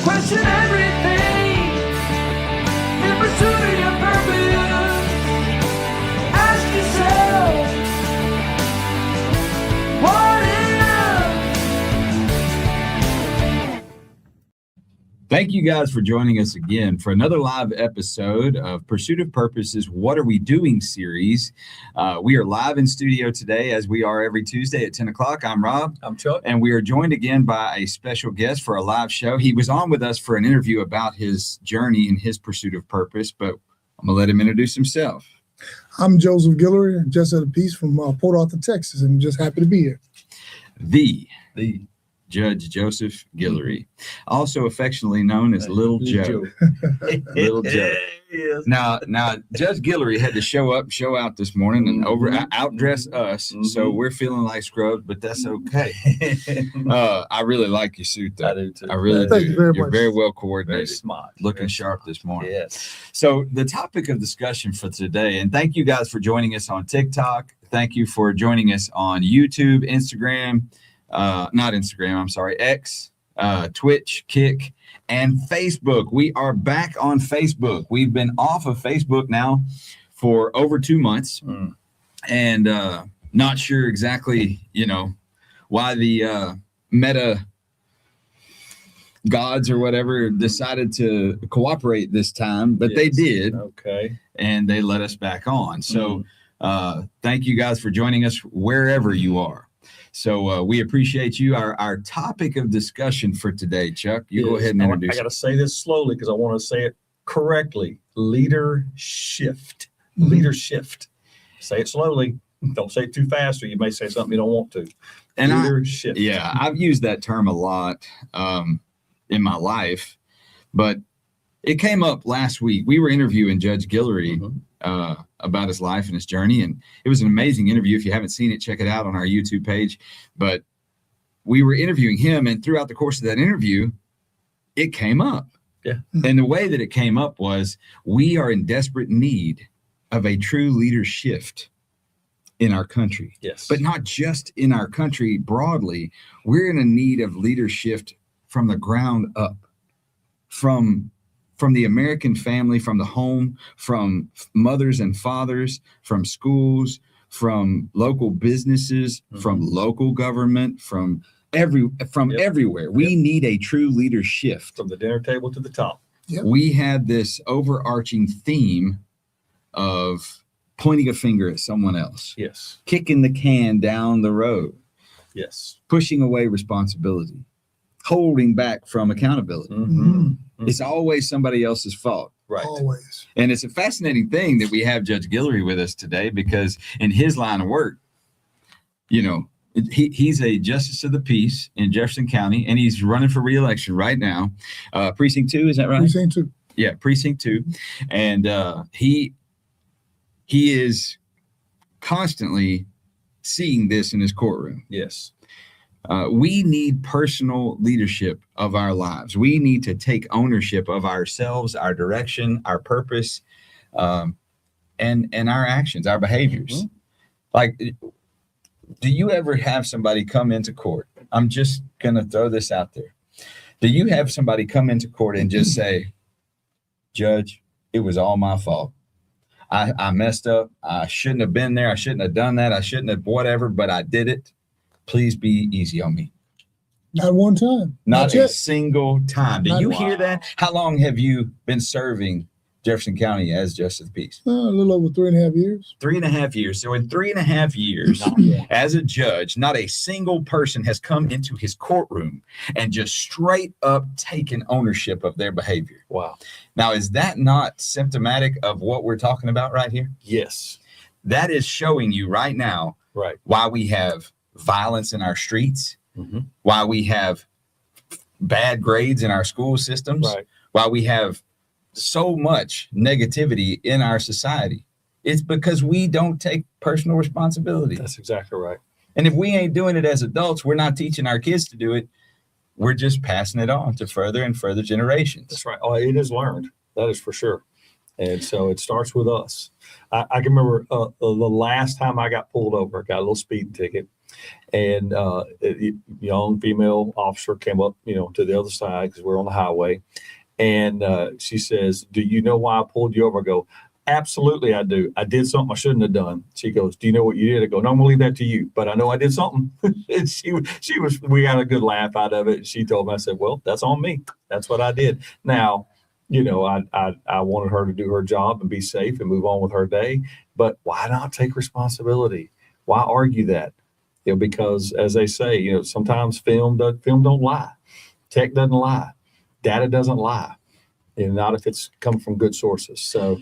Question everything in pursuit of your purpose. Ask yourself, what if? Thank you guys for joining us again for another live episode of Pursuit of Purpose's What Are We Doing series. We are live in studio today, as we are every Tuesday at 10 o'clock. I'm Rob. I'm Chuck. And we are joined again by a special guest for a live show. He was on with us for an interview about his journey and his pursuit of purpose, but I'm going to let him introduce himself. I'm Joseph Guillory, just at a piece from Port Arthur, Texas, and just happy to be here. The Judge Joseph Guillory, also affectionately known as Little Joe. Little Joe. Yes. Now, Judge Guillory had to show out this morning and outdress us, so we're feeling like scrubs, but that's okay. I really like your suit, though. I do too. I really Thank do. you very You're much. very well Very coordinated, smart. looking sharp this morning. Yes. So the topic of discussion for today, and thank you guys for joining us on TikTok. Thank you for joining us on YouTube, Instagram, X, Twitch, Kick, and Facebook. We are back on Facebook. We've been off of Facebook now for over 2 months, and not sure exactly, why the meta gods or whatever decided to cooperate this time, but they did, Okay. and they let us back on. So thank you guys for joining us wherever you are. So we appreciate you. Our topic of discussion for today, Chuck, you go ahead and introduce I got to say this slowly because I want to say it correctly. LEADERSHIFT. LEADERSHIFT. Say it slowly. Don't say it too fast, or you may say something you don't want to. And LEADERSHIFT. I've used that term a lot in my life, but it came up last week. We were interviewing Judge Guillory about his life and his journey, and it was an amazing interview. If you haven't seen it, check it out on our YouTube page. But we were interviewing him, and throughout the course of that interview, it came up. Yeah. And the way that it came up was, we are in desperate need of a true leader shift in our country. Yes. But not just in our country broadly. We're in a need of leader shift from the ground up, from the American family, from the home, from mothers and fathers, from schools, from local businesses, from local government, from everywhere. We need a true leader shift. From the dinner table to the top. Yep. We had this overarching theme of pointing a finger at someone else, Yes. kicking the can down the road, Yes. pushing away responsibility, holding back from accountability. It's always somebody else's fault. Right. Always. And it's a fascinating thing that we have Judge Guillory with us today, because in his line of work, he's a justice of the peace in Jefferson County, and he's running for re-election right now. Precinct 2, is that right? Precinct 2. Yeah, Precinct 2. And he is constantly seeing this in his courtroom. Yes. We need personal leadership of our lives. We need to take ownership of ourselves, our direction, our purpose, and our actions, our behaviors. Like, do you ever have somebody come into court? I'm just going to throw this out there. Do you have somebody come into court and just say, Judge, it was all my fault. I messed up. I shouldn't have been there. I shouldn't have done that. I shouldn't have whatever, but I did it. Please be easy on me. Not one time. Not a yet. single time. Do you Wow. hear that? How long have you been serving Jefferson County as Justice of the Peace? A little over 3.5 years. 3.5 years. So in 3.5 years, as a judge, not a single person has come into his courtroom and just straight up taken ownership of their behavior. Wow. Now, is that not symptomatic of what we're talking about right here? Yes. That is showing you right now Right. why we have violence in our streets, why we have bad grades in our school systems, Right. why we have so much negativity in our society. It's because we don't take personal responsibility. That's exactly right. And if we ain't doing it as adults, we're not teaching our kids to do it. We're just passing it on to further and further generations. That's right. Oh, it is learned. That is for sure. And so it starts with us. I can remember the last time I got pulled over, got a little speeding ticket. And a young female officer came up, to the other side because we're on the highway. And she says, "Do you know why I pulled you over?" I go, "Absolutely, I do. I did something I shouldn't have done." She goes, "Do you know what you did?" I go, "No, I'm gonna leave that to you, but I know I did something." And we got a good laugh out of it. And she told me, I said, "Well, that's on me. That's what I did." Now, I wanted her to do her job and be safe and move on with her day, but why not take responsibility? Why argue that? Because as they say, sometimes film don't lie, tech doesn't lie, data doesn't lie, not if it's come from good sources. So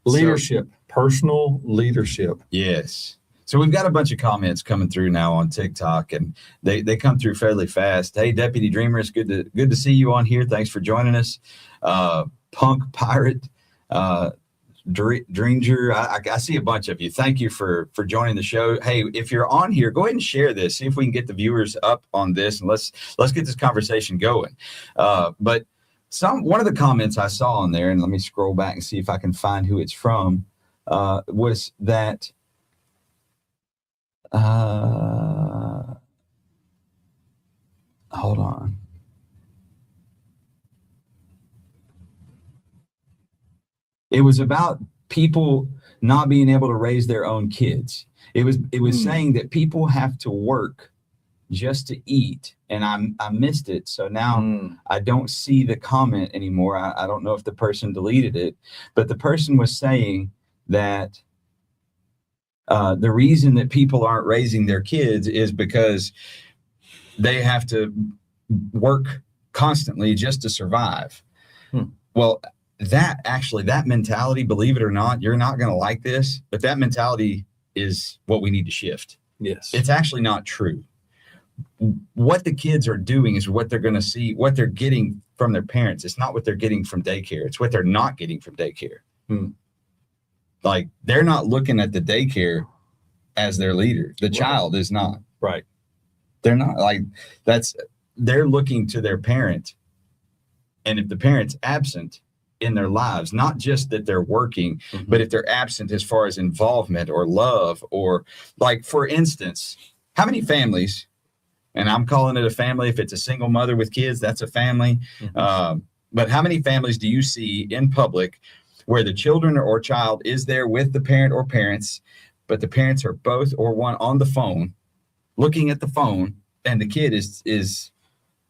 leadership, personal leadership. Yes. So we've got a bunch of comments coming through now on TikTok, and they come through fairly fast. Hey, Deputy Dreamer, it's good to see you on here. Thanks for joining us. Punk Pirate, Dringer, I see a bunch of you. Thank you for joining the show. Hey, if you're on here, go ahead and share this. See if we can get the viewers up on this, and let's get this conversation going. But one of the comments I saw on there, and let me scroll back and see if I can find who it's from, was that hold on. It was about people not being able to raise their own kids. It was saying that people have to work just to eat, and I missed it. So now I don't see the comment anymore. I don't know if the person deleted it, but the person was saying that the reason that people aren't raising their kids is because they have to work constantly just to survive. Well, that mentality, believe it or not, you're not going to like this, but that mentality is what we need to shift. Yes. It's actually not true. What the kids are doing is what they're going to see, what they're getting from their parents. It's not what they're getting from daycare. It's what they're not getting from daycare. Like, they're not looking at the daycare as their leader. The child is not. Right. They're not they're looking to their parent. And if the parent's absent in their lives, not just that they're working, but if they're absent as far as involvement or love, or like, for instance, how many families, and I'm calling it a family, if it's a single mother with kids, that's a family. But how many families do you see in public where the children or child is there with the parent or parents, but the parents are both or one on the phone, looking at the phone, and the kid is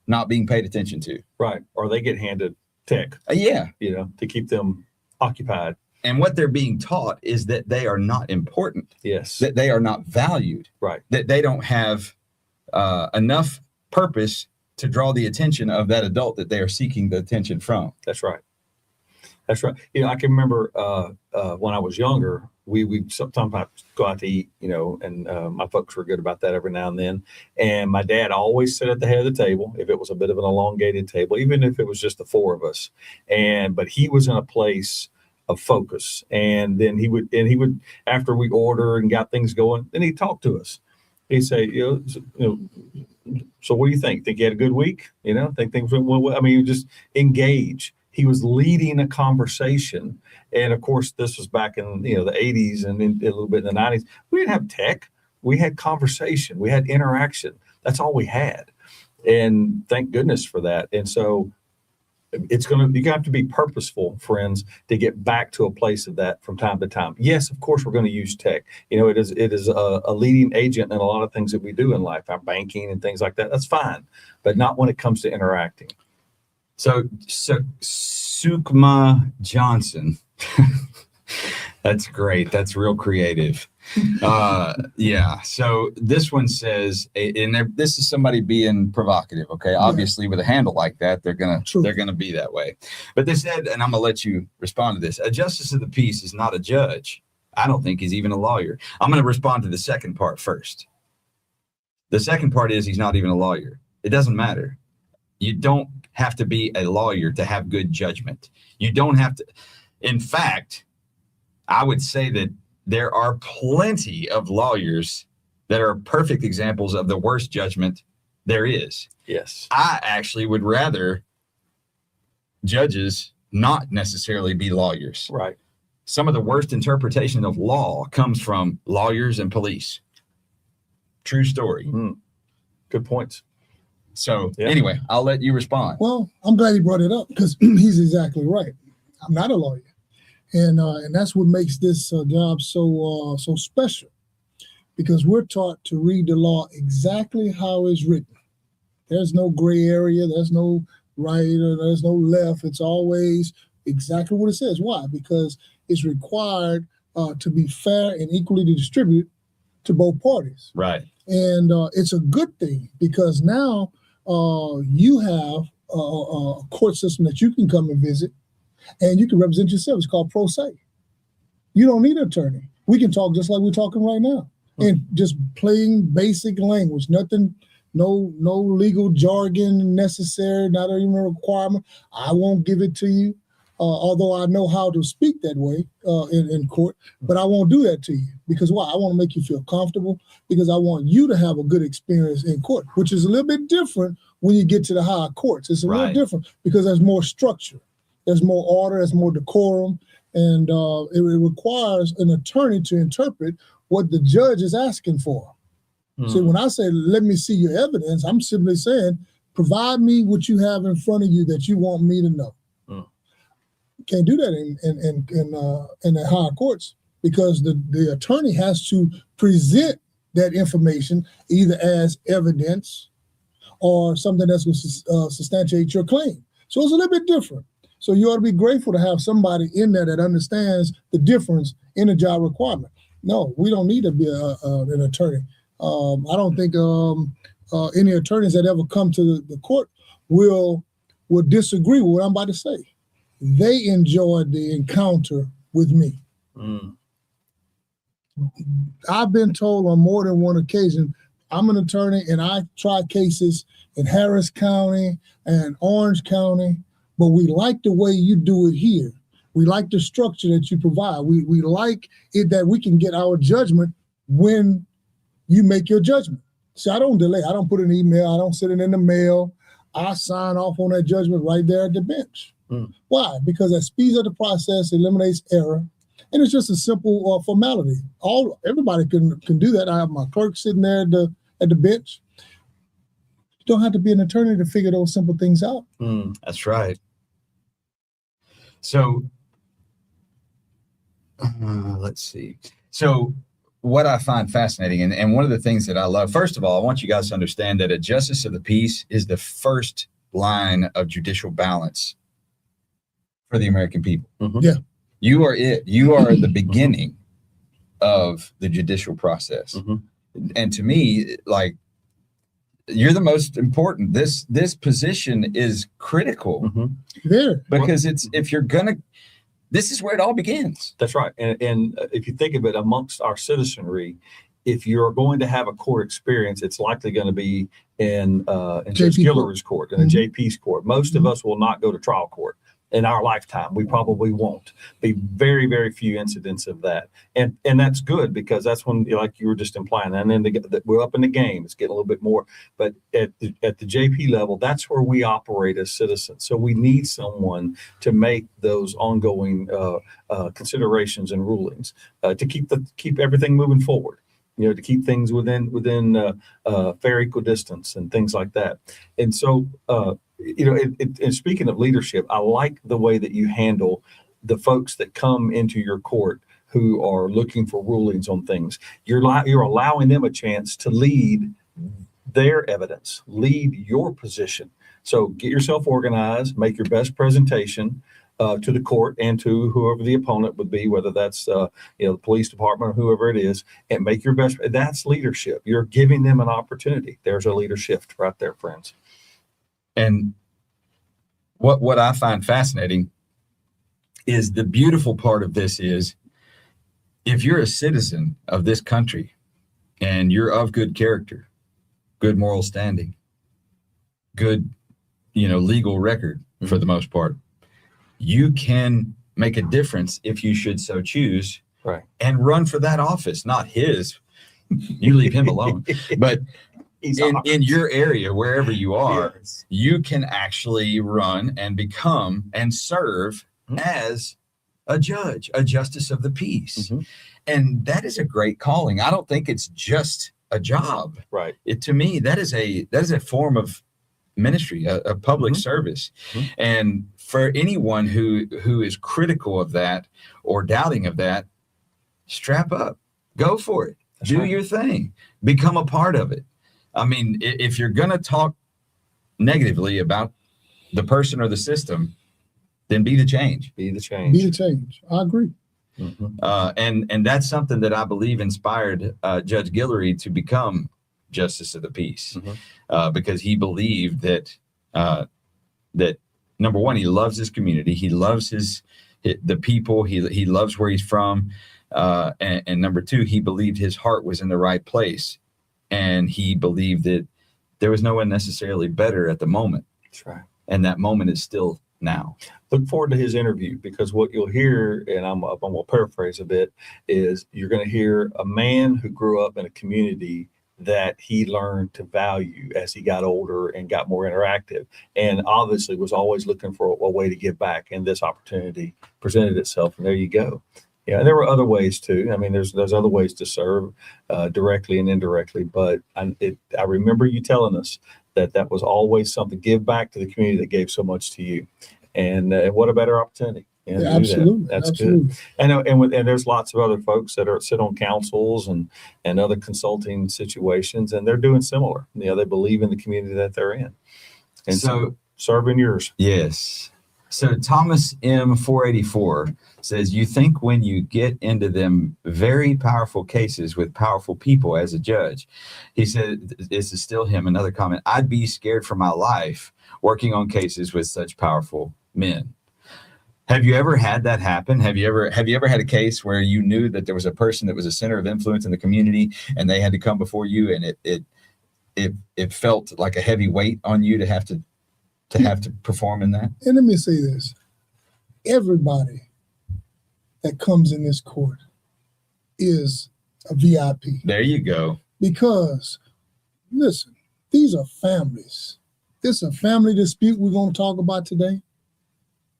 not being paid attention to? Right. Or they get handed tech, to keep them occupied. And what they're being taught is that they are not important. Yes. That they are not valued. Right. That they don't have enough purpose to draw the attention of that adult that they are seeking the attention from. That's right. That's right. I can remember when I was younger, we sometimes go out to eat, and my folks were good about that every now and then. And my dad always sat at the head of the table, if it was a bit of an elongated table, even if it was just the four of us. But he was in a place of focus. And then he would, after we order and got things going, then he'd talk to us. He'd say, so what do you think? Think you had a good week? Think things went well? I mean, you just engage. He was leading a conversation. And of course, this was back in the 80s and a little bit in the 90s. We didn't have tech. We had conversation. We had interaction. That's all we had. And thank goodness for that. And so you have to be purposeful, friends, to get back to a place of that from time to time. Yes, of course, we're going to use tech. It is a leading agent in a lot of things that we do in life, our banking and things like that. That's fine, but not when it comes to interacting. So Sukma Johnson, that's great. That's real creative. Yeah. So this one says, this is somebody being provocative. Okay. Obviously with a handle like that, they're going to be that way. But they said, and I'm going to let you respond to this. A justice of the peace is not a judge. I don't think he's even a lawyer. I'm going to respond to the second part first. The second part is he's not even a lawyer. It doesn't matter. You don't have to be a lawyer to have good judgment. You don't have to. In fact, I would say that there are plenty of lawyers that are perfect examples of the worst judgment there is. Yes. I actually would rather judges not necessarily be lawyers. Right. Some of the worst interpretation of law comes from lawyers and police. True story. Good points. So Yeah. anyway, I'll let you respond. Well, I'm glad he brought it up because he's exactly right. I'm not a lawyer, and that's what makes this job so special, because we're taught to read the law exactly how it's written. There's no gray area. There's no right or there's no left. It's always exactly what it says. Why? Because it's required to be fair and equally to distribute to both parties. Right. And it's a good thing because now you have a court system that you can come and visit and you can represent yourself. It's called pro se. You don't need an attorney. We can talk just like we're talking right now, and just plain basic language, nothing, no legal jargon necessary, not even a requirement. I won't give it to you, although I know how to speak that way in court, but I won't do that to you. Because why? I want to make you feel comfortable, because I want you to have a good experience in court, which is a little bit different when you get to the higher courts. It's a little different because there's more structure, there's more order, there's more decorum, and it requires an attorney to interpret what the judge is asking for. So when I say, let me see your evidence, I'm simply saying, provide me what you have in front of you that you want me to know. Can't do that in the higher courts, because the attorney has to present that information either as evidence or something that's going to substantiate your claim. So it's a little bit different. So you ought to be grateful to have somebody in there that understands the difference in a job requirement. No, we don't need to be an attorney. I don't think any attorneys that ever come to the court will disagree with what I'm about to say. They enjoyed the encounter with me. I've been told on more than one occasion, I'm an attorney and I try cases in Harris County and Orange County, but we like the way you do it here. We like the structure that you provide. We like it that we can get our judgment when you make your judgment. See, I don't delay. I don't put an email. I don't send it in the mail. I sign off on that judgment right there at the bench. Why? Because that speeds up the process, eliminates error, and it's just a simple formality. Everybody can do that. I have my clerk sitting there at the bench. You don't have to be an attorney to figure those simple things out. That's right. So let's see. So what I find fascinating, and one of the things that I love, first of all, I want you guys to understand that a justice of the peace is the first line of judicial balance for the American people. Yeah. You are it. You are the beginning of the judicial process. And to me, like, you're the most important. This position is critical because if you're gonna, this is where it all begins. That's right. And if you think of it amongst our citizenry, if you're going to have a court experience, it's likely going to be in Judge Guillory's court, in a JP's court. Most of us will not go to trial court in our lifetime. We probably won't. Be very, very few incidents of that. And that's good, because that's when, like you were just implying, and then we're up in the game. It's getting a little bit more. But at the JP level, that's where we operate as citizens. So we need someone to make those ongoing considerations and rulings to keep everything moving forward. To keep things within fair equidistance and things like that. And so, and speaking of leadership, I like the way that you handle the folks that come into your court who are looking for rulings on things. You're allowing them a chance to lead their evidence, lead your position. So get yourself organized, make your best presentation to the court and to whoever the opponent would be, whether that's the police department or whoever it is, and make your best. That's leadership. You're giving them an opportunity. There's a leadership right there, friends. And what I find fascinating is the beautiful part of this is, if you're a citizen of this country and you're of good character, good moral standing, good, legal record for the most part, you can make a difference if you should so choose, right? And run for that office, not his. You leave him alone. But in your area, wherever you are, you can actually run and become and serve as a judge, a justice of the peace. And that is a great calling. I don't think it's just a job. Right. To me, that is a form of ministry, a public service. And for anyone who is critical of that or doubting of that, strap up, go for it. That's Do right. your thing, become a part of it. I mean, if you're going to talk negatively about the person or the system, then be the change. Be the Be change. the change. I agree. And that's something that I believe inspired Judge Guillory to become Justice of the Peace, because he believed that that number one, he loves his community, he loves the people, he loves where he's from, and number two, he believed his heart was in the right place, and he believed that there was no one necessarily better at the moment. That's right. And that moment is still now. Look forward to his interview, because what you'll hear, and I'm going to paraphrase a bit, is you're going to hear a man who grew up in a community that he learned to value as he got older and got more interactive, and obviously was always looking for a way to give back. And this opportunity presented itself, and there you go. Yeah, and there were other ways too. I mean, there's other ways to serve directly and indirectly, but I remember you telling us that was always something. Give back to the community that gave so much to you, and what a better opportunity. To do that. Absolutely. That's Absolutely. good. And there's lots of other folks that sit on councils and other consulting situations, and they're doing similar. You know, they believe in the community that they're in, and so serving yours. Yes. So Thomas M. 484 says, you think when you get into them very powerful cases with powerful people as a judge, he said, this is still him, another comment, I'd be scared for my life working on cases with such powerful men. Have you ever had that happen? Have you ever had a case where you knew that there was a person that was a center of influence in the community and they had to come before you, and it felt like a heavy weight on you to have to perform in that? And let me say this. Everybody that comes in this court is a VIP. There you go. Because, listen, these are families. This is a family dispute we're going to talk about today,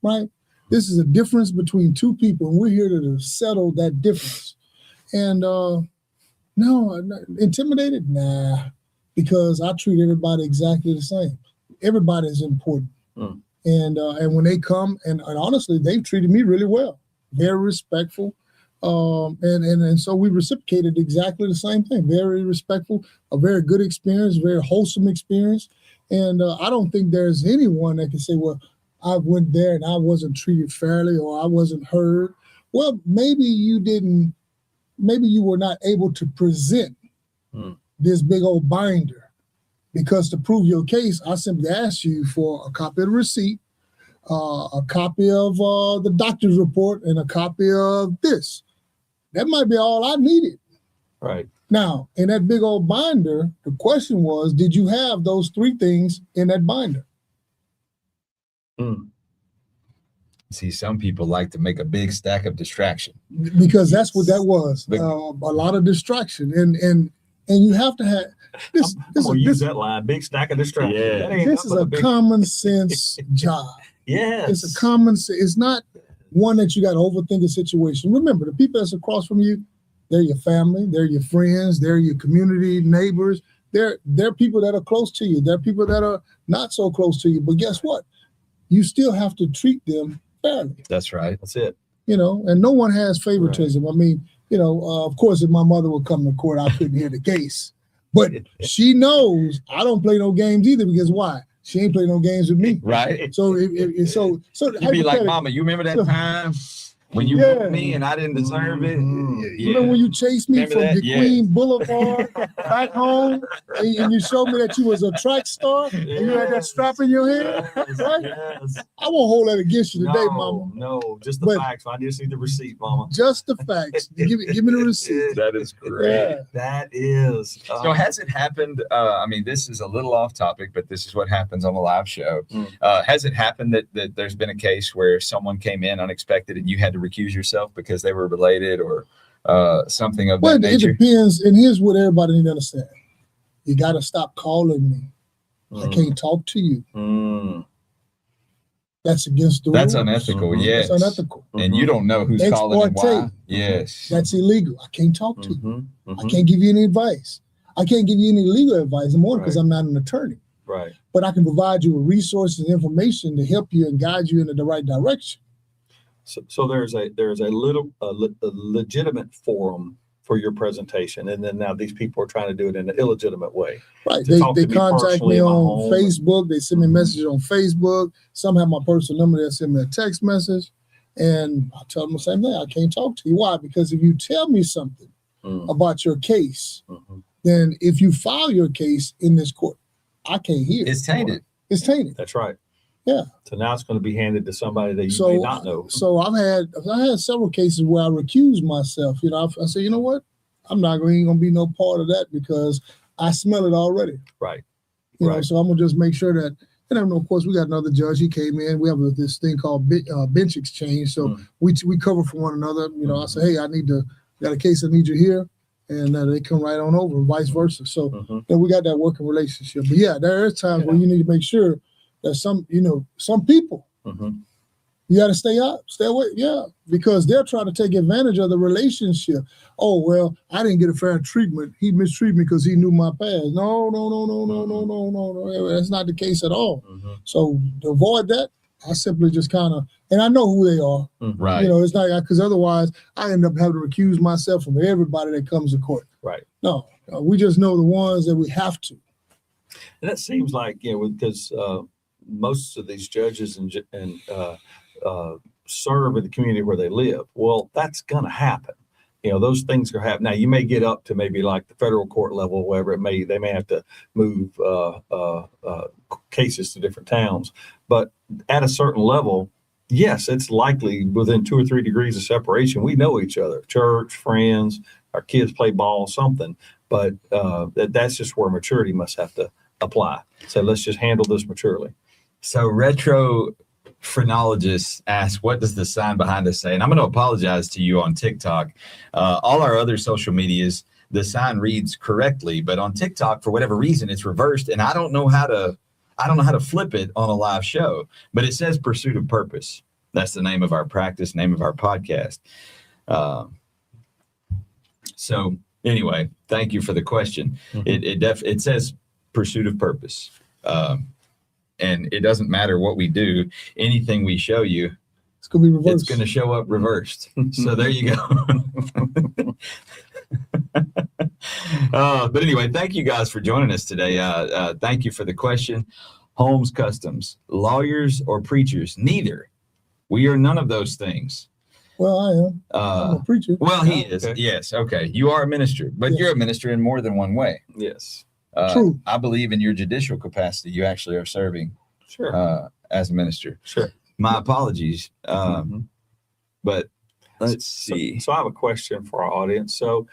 right? This is a difference between two people, and we're here to settle that difference. And no, I'm not intimidated? Nah, because I treat everybody exactly the same. Everybody is important. And when they come, and honestly, they've treated me really well, very respectful. And so we reciprocated exactly the same thing, very respectful, a very good experience, very wholesome experience. And I don't think there's anyone that can say, well, I went there and I wasn't treated fairly or I wasn't heard. Well, maybe you were not able to present this big old binder. Because to prove your case, I simply asked you for a copy of the receipt, a copy of the doctor's report, and a copy of this. That might be all I needed. Right. Now, in that big old binder, the question was, did you have those three things in that binder? See, some people like to make a big stack of distraction. Because that's what that was, a lot of distraction. And you have to have this. I'm gonna use that line. Big stack of distraction. Yeah. That ain't This is nothing a but common sense job. Yes. It's a common sense. It's not one that you got to overthink a situation. Remember, the people that's across from you, they're your family, they're your friends, they're your community neighbors. They're people that are close to you. They're people that are not so close to you. But guess what? You still have to treat them fairly. That's right. That's it. You know, and no one has favoritism. Right. I mean, you know, of course, if my mother would come to court, I couldn't hear the case. But she knows I don't play no games either, because why? She ain't playing no games with me. Right. So you'd be like, Mama, you remember that time when you whooped me and I didn't deserve it? You remember when you chased me from the Queen Boulevard back home, and you showed me that you was a track star, and you had that strap in your head, right? Yes. I won't hold that against you today, Mama. No, just the facts. I just need the receipt, Mama. Just the facts. Give me the receipt. That is great. Yeah. That is. So has it happened? I mean, this is a little off topic, but this is what happens on the live show. Has it happened that there's been a case where someone came in unexpected and you had to recuse yourself because they were related or something of that nature? It depends. And here's what everybody need to understand. You got to stop calling me. I can't talk to you. That's against the rules. That's unethical. Yes. That's unethical. And you don't know who's calling and why. Yes. That's illegal. I can't talk to you. I can't give you any advice. I can't give you any legal advice anymore because Right. I'm not an attorney. Right. But I can provide you with resources and information to help you and guide you in the right direction. So there's a legitimate forum for your presentation, and then now these people are trying to do it in an illegitimate way. Right. To talk They to me contact personally me in my on home. Facebook. They send me Mhm. messages on Facebook. Some have my personal number. They'll send me a text message. And I tell them the same thing. I can't talk to you. Why? Because if you tell me something Mm, about your case, mhm. then if you file your case in this court, I can't hear. It's tainted. It's tainted. That's right. Yeah. So now it's going to be handed to somebody that you So, may not know. so I had several cases where I recused myself. You know, I said, you know what? I'm not going to be no part of that because I smell it already. Right. You know, Right. so I'm gonna just make sure that. And then, of course, we got another judge. He came in. We have this thing called bench exchange. So Mm. we cover for one another. You know, I say, hey, got a case I need you here, and they come right on over, and vice versa. So Mhm. then we got that working relationship. But yeah, there is times where you need to make sure that some people Mhm. you got to stay away. Yeah, because they're trying to take advantage of the relationship. Oh well, I didn't get a fair treatment. He mistreated me because he knew my past. No. That's not the case at all. Mhm. So to avoid that, I simply just kind of, and I know who they are. Mhm. Right. You know, it's not because otherwise I end up having to recuse myself from everybody that comes to court. Right. No, we just know the ones that we have to. And that seems like, because most of these judges and serve in the community where they live. Well, that's going to happen. Those things are happening. Now, you may get up to maybe like the federal court level, wherever they may have to move cases to different towns. But at a certain level, yes, it's likely within 2 or 3 degrees of separation. We know each other, church, friends, our kids play ball, something. But that's just where maturity must have to apply. So let's just handle this maturely. So retro phrenologists ask, what does the sign behind us say? And I'm going to apologize to you on TikTok. All our other social medias, the sign reads correctly, but on TikTok, for whatever reason, it's reversed. And I don't know how to flip it on a live show, but it says Pursuit of Purpose. That's the name of our practice, name of our podcast. So anyway, thank you for the question. Mhm. It says Pursuit of Purpose. And it doesn't matter what we do, anything we show you, It's gonna be reversed. it's going to show up reversed. So there you go. But anyway, thank you guys for joining us today. Thank you for the question. Holmes Customs, lawyers or preachers? Neither. We are none of those things. Well, I am. I'm a preacher. Well, he is. Okay. Yes. Okay. You are a minister, but Yeah. you're a minister in more than one way. Yes. True. I believe in your judicial capacity, you actually are serving Sure. as a minister. Sure. My apologies. Mhm. But let's see. So I have a question for our audience. So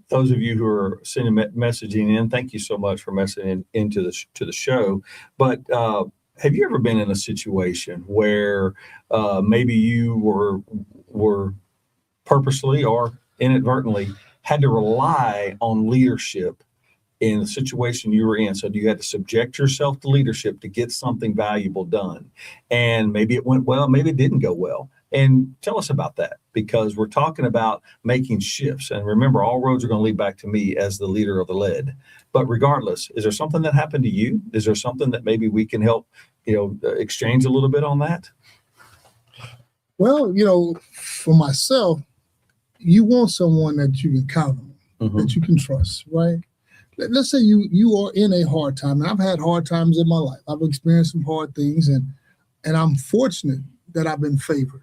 those of you who are sending messaging in, thank you so much for messaging into the show. But have you ever been in a situation where maybe you were purposely or inadvertently had to rely on leadership in the situation you were in? So you had to subject yourself to leadership to get something valuable done. And maybe it went well, maybe it didn't go well. And tell us about that, because we're talking about making shifts. And remember, all roads are going to lead back to me as the leader of the led. But regardless, is there something that happened to you? Is there something that maybe we can help, exchange a little bit on that? Well, for myself, you want someone that you can count on, that you can trust, right? Let's say you are in a hard time, and I've had hard times in my life. I've experienced some hard things, and I'm fortunate that I've been favored.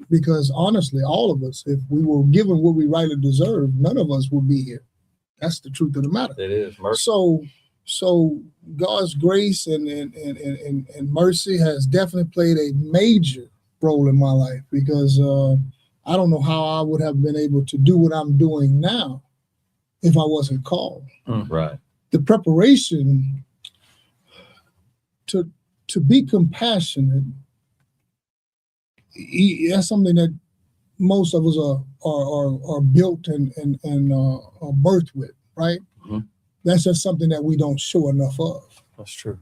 Because honestly, all of us, if we were given what we rightly deserve, none of us would be here. That's the truth of the matter. It is mercy. So God's grace and mercy has definitely played a major role in my life, because I don't know how I would have been able to do what I'm doing now if I wasn't called. Right. The preparation to be compassionate, that's something that most of us are built and are birthed with, right? Mhm. That's just something that we don't show enough of. That's true.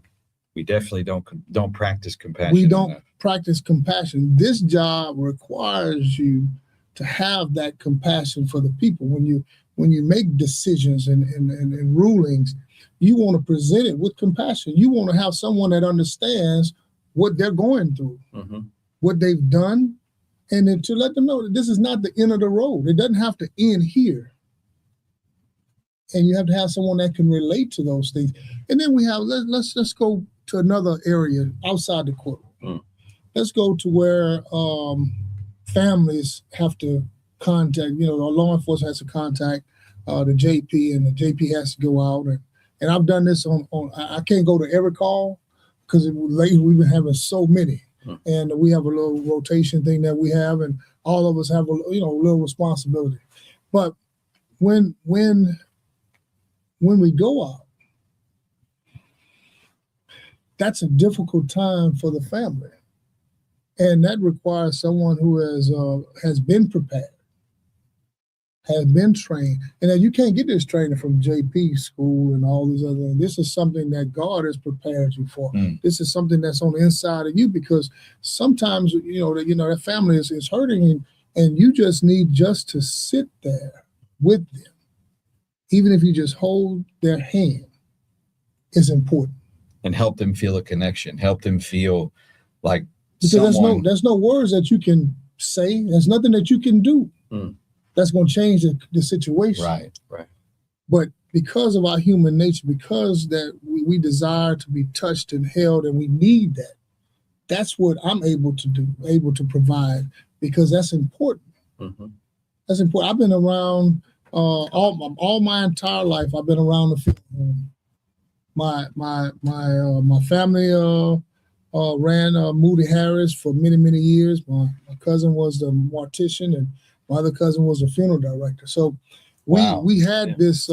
We definitely don't practice compassion. We don't enough. practice compassion. This job requires you to have that compassion for the people. When when you make decisions and rulings, you want to present it with compassion. You want to have someone that understands what they're going through, what they've done, and then to let them know that this is not the end of the road. It doesn't have to end here. And you have to have someone that can relate to those things. And then we have, let's go to another area outside the courtroom. Let's go to where families have to contact, the law enforcement has to contact the JP, and the JP has to go out. And I've done this on I can't go to every call because lately we've been having so many. And we have a little rotation thing that we have, and all of us have a little responsibility. But when we go out, that's a difficult time for the family, and that requires someone who has been prepared, has been trained, and then you can't get this training from JP school and all these other things. This is something that God has prepared you for. This is something that's on the inside of you, because sometimes that family is hurting, and you just need to sit there with them. Even if you just hold their hand, is important. And help them feel a connection, help them feel like because there's no words that you can say. There's nothing that you can do that's going to change the situation. Right. But because of our human nature, because that we desire to be touched and held, and we need that, that's what I'm able to do, able to provide, because that's important. That's important. I've been around all my entire life. I've been around the field. My family ran Moody Harris for many years. My cousin was the mortician, and my other cousin was a funeral director. So we had this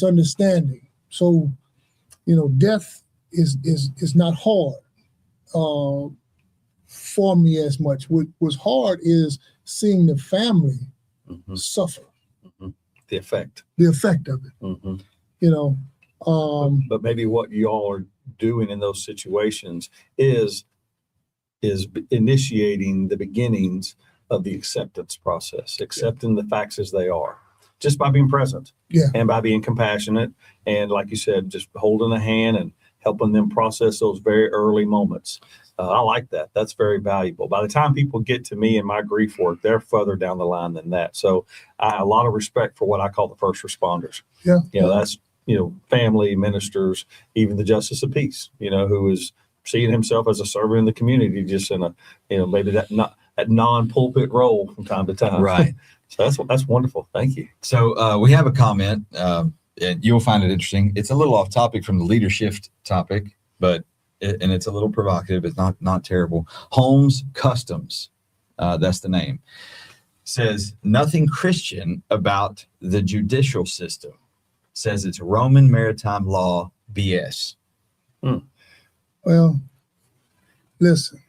understanding. So death is not hard for me as much. What was hard is seeing the family suffer. The effect of it. But maybe what you all are doing in those situations is initiating the beginnings of the acceptance process, accepting the facts as they are, just by being present and by being compassionate. And like you said, just holding a hand and helping them process those very early moments. I like that. That's very valuable. By the time people get to me in my grief work, they're further down the line than that. So a lot of respect for what I call the first responders. That's, family, ministers, even the justice of peace, who is seeing himself as a servant in the community, just in a, maybe that non-pulpit role from time to time. Right. So that's wonderful. Thank you. So we have a comment, and you'll find it interesting. It's a little off topic from the LEADERSHIFT topic, but it's a little provocative. It's not terrible. Holmes Customs, that's the name, says nothing Christian about the judicial system. Says it's Roman maritime law BS. Well, listen.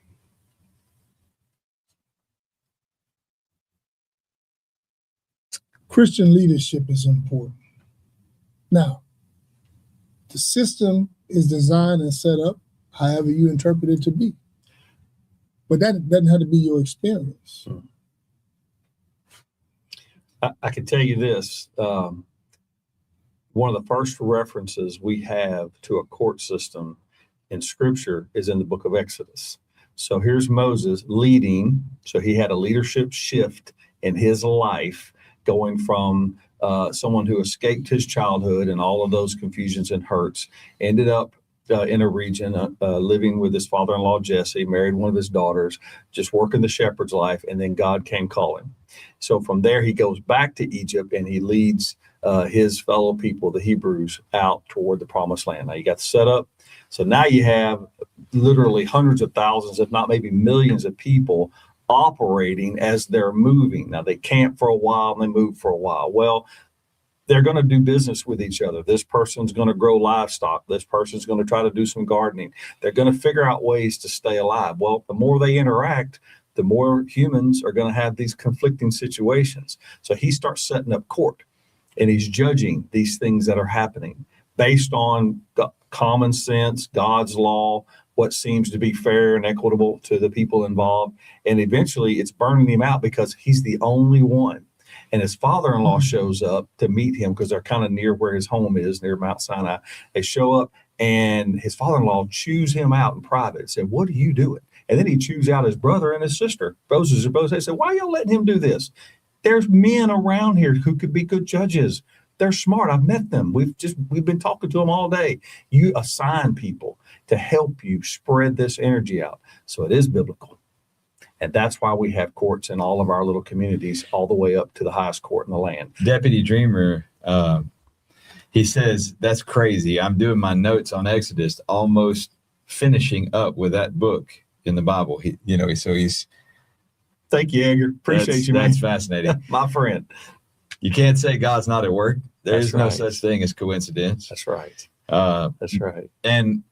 Christian leadership is important. Now, the system is designed and set up however you interpret it to be. But that doesn't have to be your experience. I can tell you this. One of the first references we have to a court system in Scripture is in the book of Exodus. So here's Moses leading. So he had a leadership shift in his life, going from someone who escaped his childhood and all of those confusions and hurts, ended up in a region, living with his father-in-law, Jesse, married one of his daughters, just working the shepherd's life, and then God came calling. So from there, he goes back to Egypt, and he leads his fellow people, the Hebrews, out toward the promised land. Now you got the setup. So now you have literally hundreds of thousands, if not maybe millions of people operating as they're moving. Now they camp for a while and they move for a while. Well, they're going to do business with each other. This person's going to grow livestock. This person's going to try to do some gardening. They're going to figure out ways to stay alive. Well, the more they interact, the more humans are going to have these conflicting situations. So he starts setting up court, and he's judging these things that are happening based on common sense, God's law, what seems to be fair and equitable to the people involved. And eventually it's burning him out because he's the only one. and his father-in-law shows up to meet him because they're kind of near where his home is, near Mount Sinai. They show up, and his father-in-law chews him out in private and said, "What are you doing?" And then he chews out his brother and his sister. Both they said, "Why are y'all letting him do this? There's men around here who could be good judges. They're smart. I've met them. We've been talking to them all day." You assign people to help you spread this energy out. So it is biblical. And that's why we have courts in all of our little communities, all the way up to the highest court in the land. Deputy Dreamer, he says, "That's crazy. I'm doing my notes on Exodus, almost finishing up with that book in the Bible." He's. Thank you, Edgar. Appreciate you, man. That's fascinating. My friend. You can't say God's not at work. There That's is no right. such thing as coincidence. That's right. That's right. And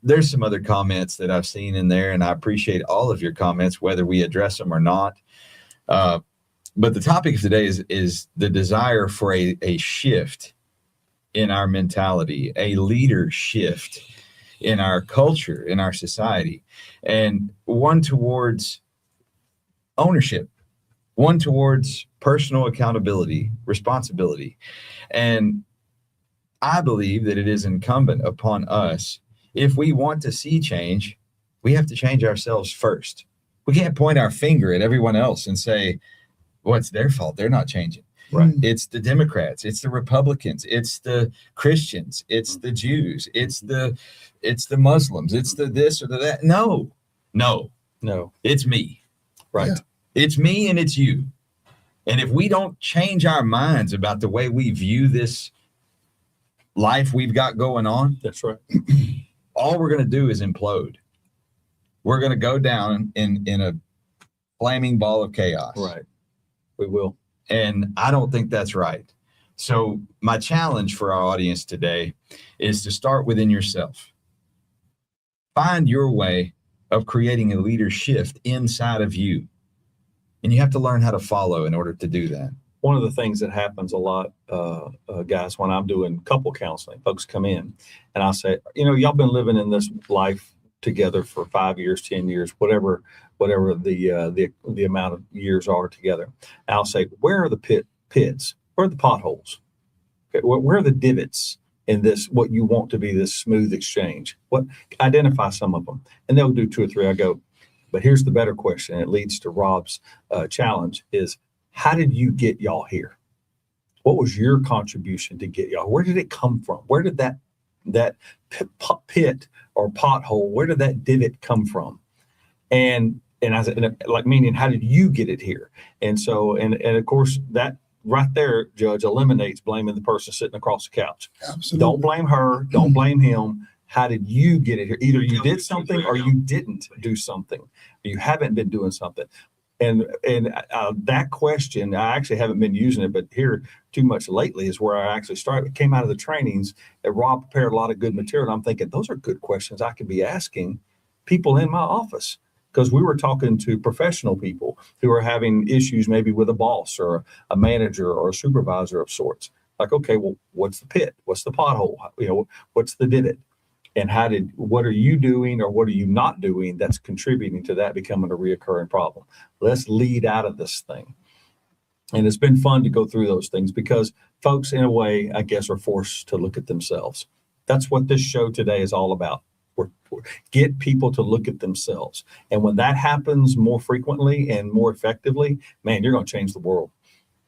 there's some other comments that I've seen in there, and I appreciate all of your comments, whether we address them or not. But the topic of today is the desire for a shift in our mentality, a leader shift in our culture, in our society, and one towards ownership, one towards personal accountability, responsibility. And I believe that it is incumbent upon us, if we want to see change, we have to change ourselves first. We can't point our finger at everyone else and say, well, it's their fault. They're not changing. Right. It's the Democrats, it's the Republicans, it's the Christians, it's the Jews, it's the Muslims, it's the this or the that. No, it's me. Right. Yeah. It's me and it's you. And if we don't change our minds about the way we view this life we've got going on, That's right. all we're going to do is implode. We're going to go down in a flaming ball of chaos. Right. We will. And I don't think that's right. So my challenge for our audience today is to start within yourself. Find your way of creating a leader shift inside of you. And you have to learn how to follow in order to do that. One of the things that happens a lot, guys, when I'm doing couple counseling, folks come in and I'll say, y'all been living in this life together for 5 years, 10 years, whatever the amount of years are together. And I'll say, where are the pits? Where are the potholes? Okay, where are the divots in this, what you want to be this smooth exchange? Identify some of them. And they'll do 2 or 3. I go, but here's the better question. And it leads to Rob's challenge is, how did you get y'all here? What was your contribution to get y'all? Where did it come from? Where did that pit or pothole, where did that divot come from? And I said, like, meaning, how did you get it here? And so, and of course, that right there, Judge, eliminates blaming the person sitting across the couch. Absolutely. Don't blame her. Don't blame him. How did you get it here? Either you did something or you didn't do something. You haven't been doing something. And that question, I actually haven't been using it, but here too much lately is where I actually started. It came out of the trainings that Rob prepared a lot of good material. And I'm thinking, those are good questions I could be asking people in my office, because we were talking to professional people who are having issues maybe with a boss or a manager or a supervisor of sorts. Like, okay, well, what's the pit? What's the pothole? What's the divot? And what are you doing or what are you not doing that's contributing to that becoming a reoccurring problem? Let's lead out of this thing. And it's been fun to go through those things because folks, in a way, I guess, are forced to look at themselves. That's what this show today is all about. Get people to look at themselves. And when that happens more frequently and more effectively, man, you're going to change the world,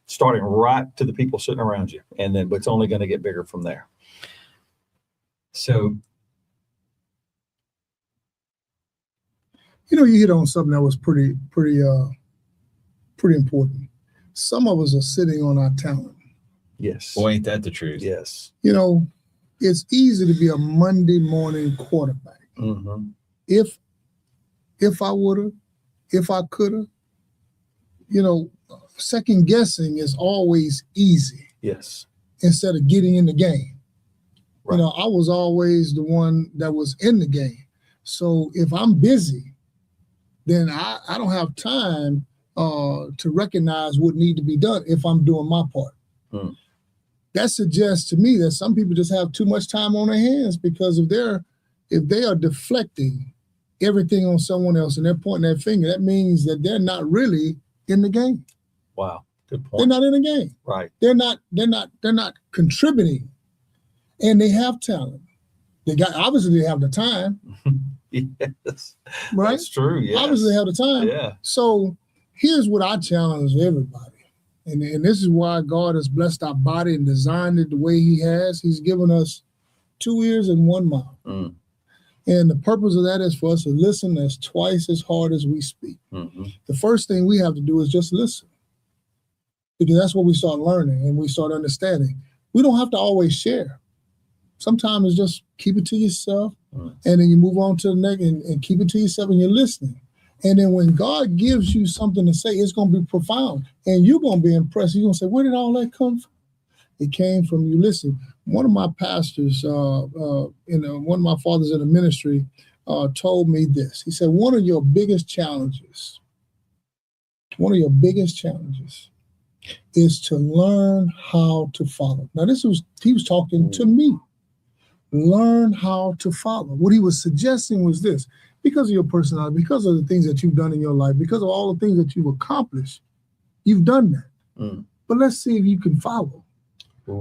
starting right to the people sitting around you. And then, but it's only going to get bigger from there. So, you hit on something that was pretty important. Some of us are sitting on our talent. Yes. boy, ain't that the truth? Yes. It's easy to be a Monday morning quarterback. Mm-hmm. If I woulda, if I coulda, second guessing is always easy Yes. instead of getting in the game. Right. I was always the one that was in the game. So if I'm busy, then I don't have time to recognize what need to be done if I'm doing my part. Mm. That suggests to me that some people just have too much time on their hands, because if they are deflecting everything on someone else and they're pointing their finger, that means that they're not really in the game. Wow. Good They're point. not in the game. Right. They're not contributing, and they have talent. Obviously they have the time, Yes. right? That's true. Yes. Obviously they have the time. Yeah. So here's what I challenge everybody, and this is why God has blessed our body and designed it the way He has. He's given us 2 ears and 1 mouth, and the purpose of that is for us to listen as twice as hard as we speak. Mm-hmm. The first thing we have to do is just listen, because that's what we start learning and we start understanding. We don't have to always share. Sometimes it's just keep it to yourself, and then you move on to the next and keep it to yourself, and you're listening. And then when God gives you something to say, it's going to be profound, and you're going to be impressed. You're going to say, where did all that come from? It came from you listening. One of my pastors, one of my fathers in the ministry, told me this. He said, one of your biggest challenges is to learn how to follow. Now, he was talking to me. Learn how to follow. What he was suggesting was this: because of your personality, because of the things that you've done in your life, because of all the things that you've accomplished, you've done that. But let's see if you can follow.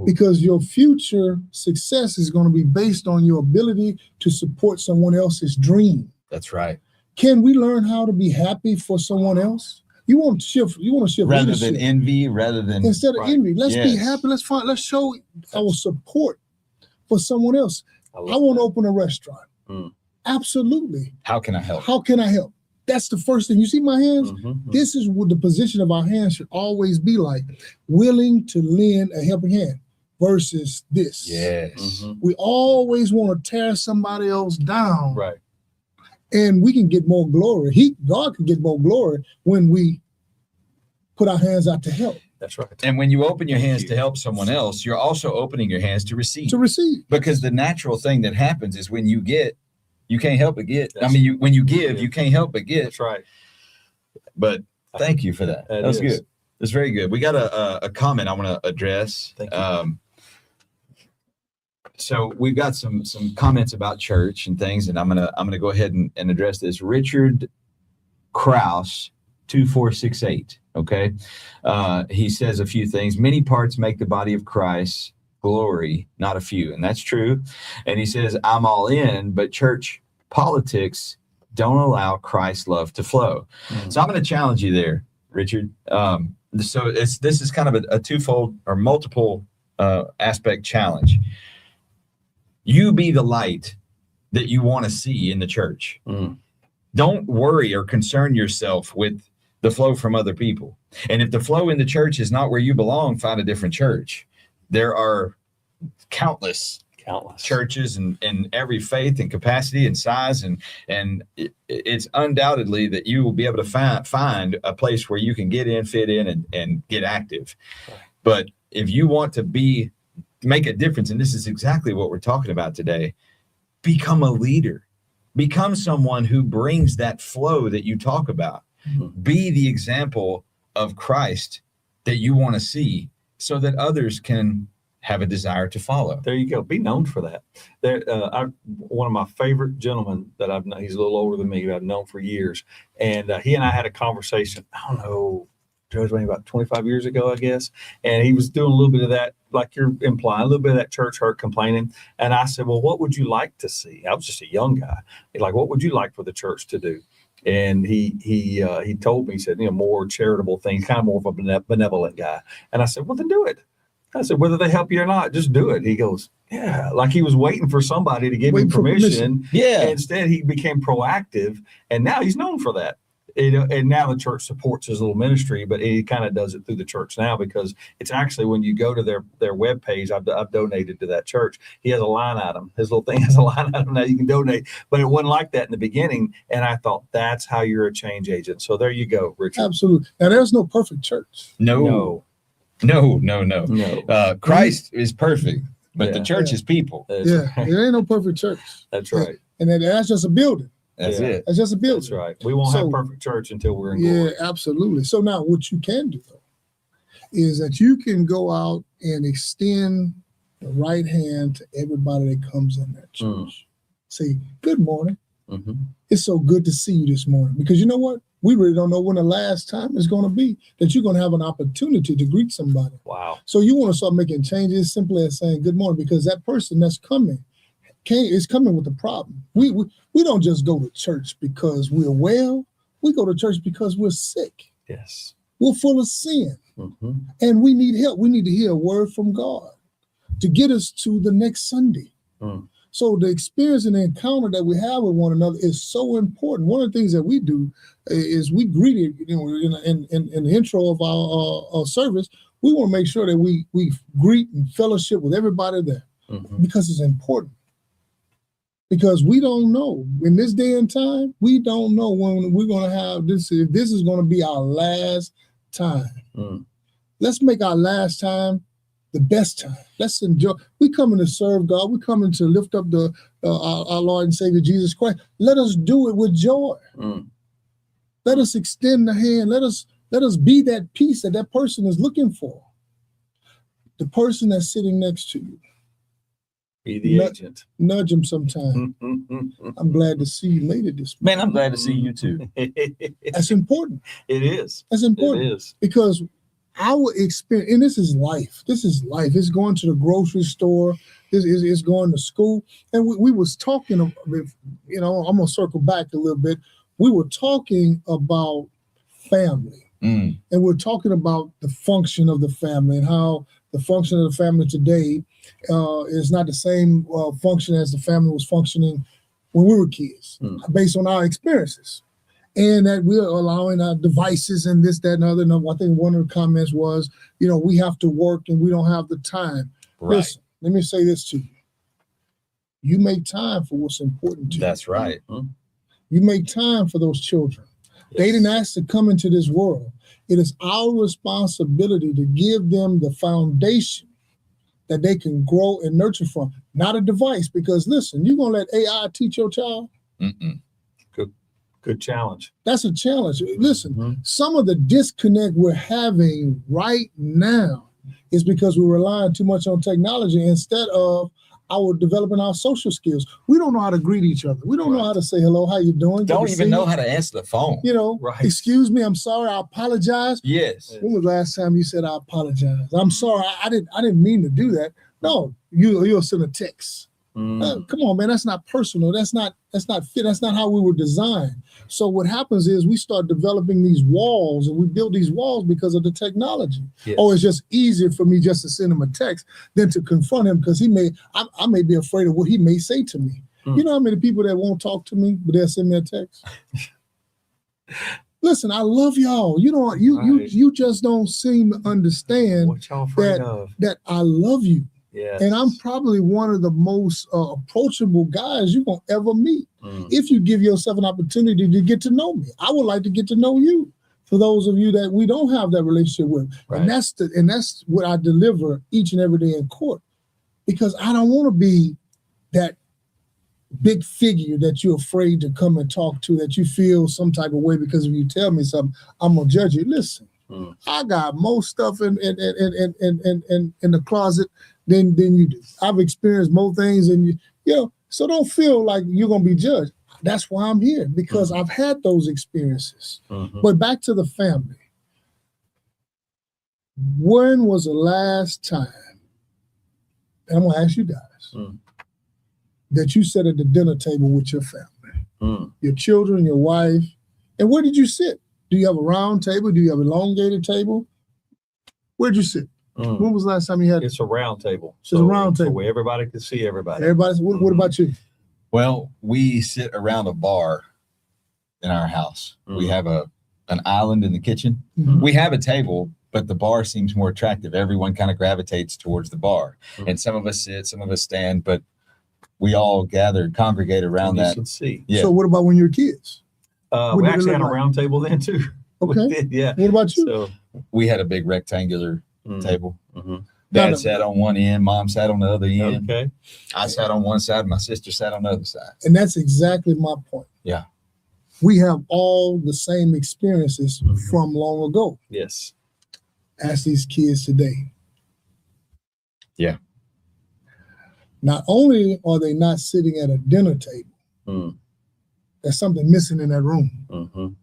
Because your future success is going to be based on your ability to support someone else's dream. That's right. Can we learn how to be happy for someone else? You want to shift Rather leadership. than envy, rather than Instead of envy, let's be Yes. happy. Let's show our support for someone else. I want to open a restaurant. Absolutely. how can I help? How can I help? That's the first thing. You see my hands? Mm-hmm. This is what the position of our hands should always be like. Willing to lend a helping hand versus this. Yes. Mm-hmm. We always want to tear somebody else down. Right. And we can get more glory. God can get more glory when we put our hands out to help. That's right. And when you open your hands you. to help someone else, you're also opening your hands to receive. To receive. Because the natural thing that happens is when you get, you can't help but get. That's- when you give, you can't help but get. That's right. But thank you for that. That That's is. good. That's very good. We got a comment I want to address. Thank you. So we've got some comments about church and things, and I'm gonna go ahead and address this. Richard Krause 2468. Okay, he says a few things. Many parts make the body of Christ glory, not a few, and that's true. And he says, I'm all in, but church politics don't allow Christ's love to flow. So I'm going to challenge you there, Richard. So this is kind of a twofold or multiple aspect challenge. You be the light that you want to see in the church. Don't worry or concern yourself with the flow from other people. And if the flow in the church is not where you belong, find a different church. There are countless churches in every faith and capacity and size, and it's undoubtedly that you will be able to find a place where you can get in, fit in, and get active. But if you want to make a difference, and this is exactly what we're talking about today, become a leader. Become someone who brings that flow that you talk about. Be the example of Christ that you want to see so that others can have a desire to follow. There you go. Be known for that. One of my favorite gentlemen that I've known, he's a little older than me, but I've known for years. And he and I had a conversation, I don't know, Judge, maybe about 25 years ago, I guess. And he was doing a little bit of that, like you're implying, a little bit of that church hurt, complaining. And I said, well, what would you like to see? I was just a young guy. He's like, what would you like for the church to do? And he told me, he said, more charitable things, kind of more of a benevolent guy. And I said, well, then do it. I said, whether they help you or not, just do it. He goes, yeah, like he was waiting for somebody to give him permission. Yeah. Instead, he became proactive, and now he's known for that. And now the church supports his little ministry, but he kind of does it through the church now, because it's actually, when you go to their webpage, I've donated to that church. He has a line item. His little thing has a line item now you can donate, but it wasn't like that in the beginning. And I thought, that's how you're a change agent. So there you go, Richard. Absolutely. Now, there's no perfect church. No. Christ is perfect, but the church is people. There ain't no perfect church. That's right. And that's just a building. That's it. That's just a building. That's right. We won't have perfect church until we're in glory. Yeah, absolutely. So now what you can do, though, is that you can go out and extend the right hand to everybody that comes in that church. Say, good morning. It's so good to see you this morning. Because you know what? We really don't know when the last time is going to be that you're going to have an opportunity to greet somebody. Wow. So you want to start making changes simply as saying good morning, because that person that's coming is coming with a problem. We don't just go to church because we're well. We go to church because we're sick. Yes. We're full of sin. Mm-hmm. And we need help. We need to hear a word from God to get us to the next Sunday. Mm. So the experience and the encounter that we have with one another is so important. One of the things that we do is we greet it, in the intro of our service. We want to make sure that we greet and fellowship with everybody there, because it's important. Because we don't know in this day and time, we don't know when we're going to have this. If this is going to be our last time, let's make our last time the best time. Let's enjoy. We coming to serve God. We coming to lift up our Lord and Savior Jesus Christ. Let us do it with joy. Let us extend the hand. Let us be that peace that person is looking for. The person that's sitting next to you. Be the agent. Nudge him sometime. I'm glad to see you made it this morning. Man, I'm glad to see you too. That's important. It is. That's important. It is. Because our experience, and this is life. This is life. It's going to the grocery store. It's going to school. And we was talking, I'm going to circle back a little bit. We were talking about family. And we're talking about the function of the family and how the function of the family today is not the same function as the family was functioning when we were kids, based on our experiences. And that we're allowing our devices and this, that, and other. And I think one of the comments was, we have to work and we don't have the time. Right. Listen, let me say this to you. You make time for what's important to you. That's right. You make time for those children. Yes. They didn't ask to come into this world. It is our responsibility to give them the foundation that they can grow and nurture from, not a device. Because listen, you're going to let AI teach your child? Good challenge. That's a challenge. Listen, some of the disconnect we're having right now is because we're relying too much on technology instead of developing our social skills. We don't know how to greet each other. We don't know how to say hello, how you doing? Don't even know how to answer the phone. Right. Excuse me, I'm sorry, I apologize. Yes. When was the last time you said I apologize? I'm sorry, I didn't mean to do that. No, you'll send a text. Come on, man, that's not personal. That's not fit. That's not how we were designed. So what happens is we start developing these walls, and we build these walls because of the technology. Yes. Oh, it's just easier for me just to send him a text than to confront him, because I may be afraid of what he may say to me. You know how many people that won't talk to me, but they'll send me a text? Listen, I love y'all. You just don't seem to understand what y'all afraid of. That I love you. Yes. And I'm probably one of the most approachable guys you're going to ever meet. If you give yourself an opportunity to get to know me. I would like to get to know you, for those of you that we don't have that relationship with. Right. And that's what I deliver each and every day in court, because I don't want to be that big figure that you're afraid to come and talk to, that you feel some type of way because if you tell me something, I'm going to judge you. Listen, I got more stuff in the closet than you do. I've experienced more things than you. So don't feel like you're going to be judged. That's why I'm here, because I've had those experiences. But back to the family. When was the last time, and I'm going to ask you guys, that you sat at the dinner table with your family, your children, your wife, and where did you sit? Do you have a round table? Do you have an elongated table? Where'd you sit? When was the last time you had? It's a round table. It's a round table. So where everybody can see everybody. What about you? Well, we sit around a bar in our house. We have an island in the kitchen. We have a table, but the bar seems more attractive. Everyone kind of gravitates towards the bar. And some of us sit, some of us stand, but we all congregate around that. Let's see. Yeah. So what about when you were kids? We actually had a round table then too. Okay. Yeah. What about you? So We had a big rectangular table. Dad sat on one end, Mom sat on the other end. Okay. I sat on one side, my sister sat on the other side. And that's exactly my point. Yeah. We have all the same experiences from long ago. Yes. Ask these kids today. Yeah. Not only are they not sitting at a dinner table, there's something missing in that room.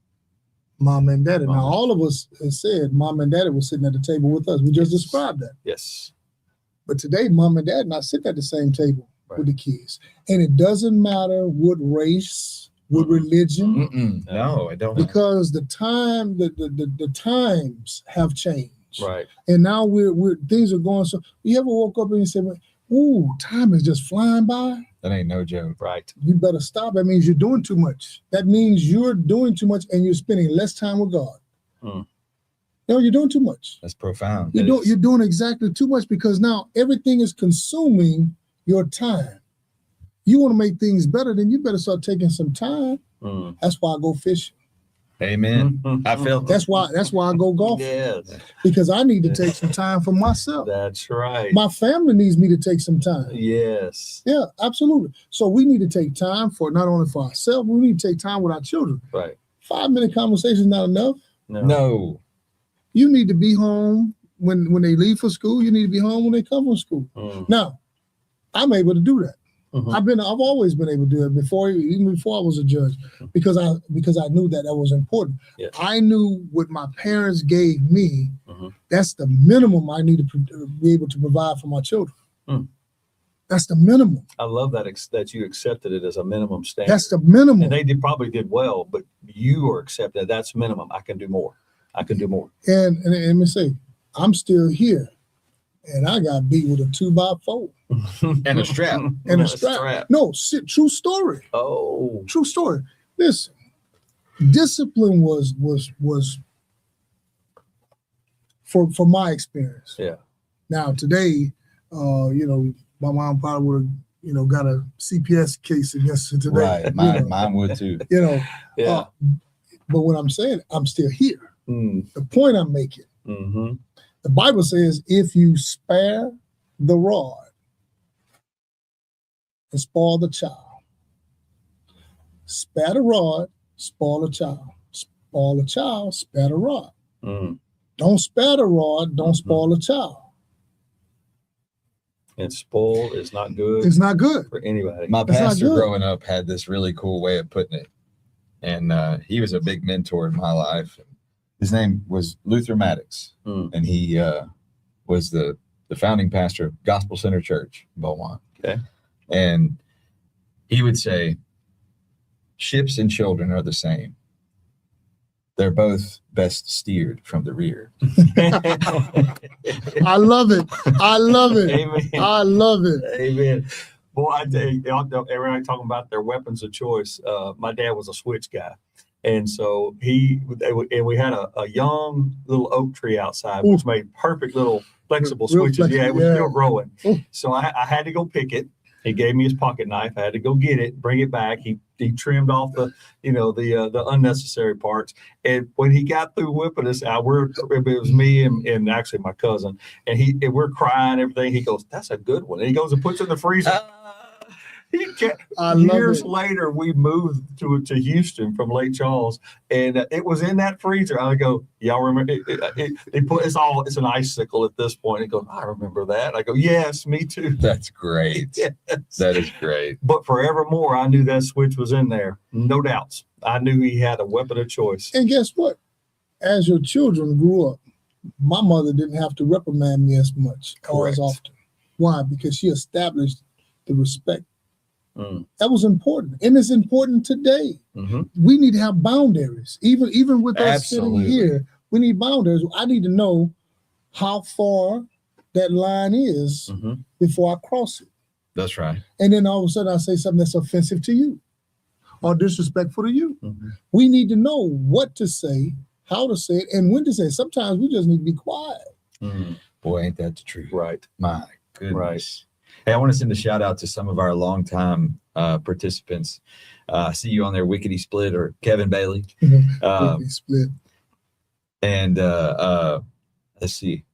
Mom and daddy. Now, Mom. all of us has said mom and daddy were sitting at the table with us. We just Yes. described that. Yes. But today, mom and dad not sitting at the same table Right. with the kids. And it doesn't matter what race, what Mhm. religion, Mm-mm. No, I don't. because the times have changed. Right. And now we're things are going so. You ever woke up and you said, "Ooh, time is just flying by"? That ain't no joke. Right. You better stop. That means you're doing too much. That means you're doing too much, and you're spending less time with God. Mm. No, you're doing too much. That's profound. It is. You're doing exactly too much, because now everything is consuming your time. You want to make things better, then you better start taking some time. Mm. That's why I go fishing. Amen. I felt that. That's why I go golfing, Yes. because I need to take some time for myself. That's right. My family needs me to take some time. Yes. Yeah, absolutely. So we need to take time for not only for ourselves, we need to take time with our children. Right. 5-minute conversation is not enough. No. You need to be home when they leave for school. You need to be home when they come from school. Mm. Now, I'm able to do that. Mhm. I've always been able to do it even before I was a judge, because I knew that was important. Yeah. I knew what my parents gave me. Mhm. That's the minimum I need to be able to provide for my children. Mm. That's the minimum. I love that that you accepted it as a minimum standard. That's the minimum. And they probably did well, but you are accepted. That's minimum. I can do more. I can do more. And let me say, I'm still here, and I got beat with a 2x4 And a strap. and a strap. No, true story. Oh. True story. Listen, discipline was for my experience. Yeah. Now today, my mom probably would have, got a CPS case against her today. Right. Mine would too. Yeah. But what I'm saying, I'm still here. Mm. The point I'm making, Mm-hmm. the Bible says, if you spare the rod and spoil the child, spare the rod, spoil the child. Spoil the child, spare the rod. Mm. Don't spare the rod, don't Mhm. spoil the child. And spoil is not good It's not good. for anybody. My That's not pastor good. growing up had this really cool way of putting it. And he was a big mentor in my life. His name was Luther Maddox. Mm. And he was the founding pastor of Gospel Center Church in Beaumont. Okay. And he would say, ships and children are the same. They're both best steered from the rear. I love it. I love it. Amen. I love it. Amen. Boy, I tell you, everybody talking about their weapons of choice. My dad was a switch guy. And so we had a young little oak tree outside, which made perfect little flexible Real switches. flexible, Yeah, it was yeah. still growing. Ooh. So I had to go pick it. He gave me his pocket knife. I had to go get it, bring it back. He trimmed off the unnecessary parts. And when he got through whipping us out, it was me and actually my cousin, and we're crying, everything. He goes, "That's a good one." And he goes and puts it in the freezer. I love Years it. later, we moved to Houston from Lake Charles, and it was in that freezer. I go, "Y'all remember?" It's an icicle at this point. He goes, "I remember that." I go, "Yes, me too." That's great. Yes. That is great. But forevermore, I knew that switch was in there. No doubts. I knew he had a weapon of choice. And guess what? As your children grew up, my mother didn't have to reprimand me as much or as Correct. often. Why? Because she established the respect. Mm. That was important, and it's important today. Mm-hmm. We need to have boundaries. Even with us Absolutely. sitting here, we need boundaries. I need to know how far that line is Mm-hmm. before I cross it. That's right. And then all of a sudden I say something that's offensive to you or disrespectful to you. Mm-hmm. We need to know what to say, how to say it, and when to say it. Sometimes we just need to be quiet. Mm-hmm. Boy, ain't that the truth. Right. My goodness. Right. Hey, I want to send a shout out to some of our longtime participants. I see you on there, Wickety Split or Kevin Bailey. We split. And let's see.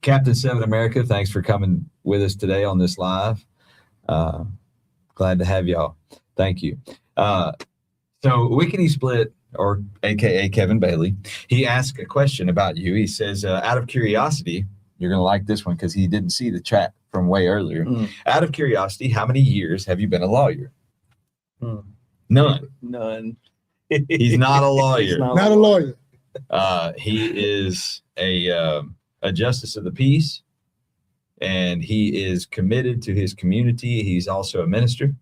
Captain Seven America, thanks for coming with us today on this live. Glad to have y'all. Thank you. So Wickety Split, or AKA Kevin Bailey, he asked a question about you. He says, out of curiosity, you're going to like this one because he didn't see the chat from way earlier. Mm. Out of curiosity, how many years have you been a lawyer? Mm. None. None. He's not a lawyer. He's Not a lawyer. He is a justice of the peace, and he is committed to his community. He's also a minister,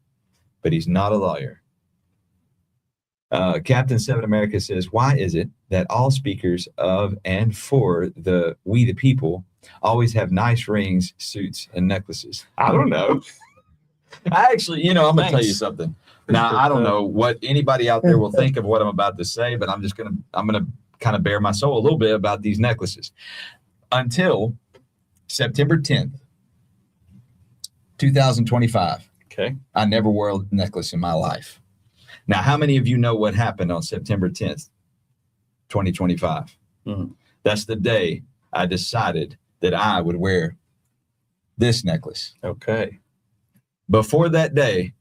but he's not a lawyer. Captain Seven America says, why is it that all speakers of and for we the people always have nice rings, suits, and necklaces? I don't know. I actually, I'm going to tell you something. Now, I don't know what anybody out there will think of what I'm about to say, but I'm going to kind of bare my soul a little bit about these necklaces. Until September 10th, 2025. Okay. I never wore a necklace in my life. Now, how many of you know what happened on September 10th, 2025? Mm-hmm. That's the day I decided that I would wear this necklace. Okay. Before that day,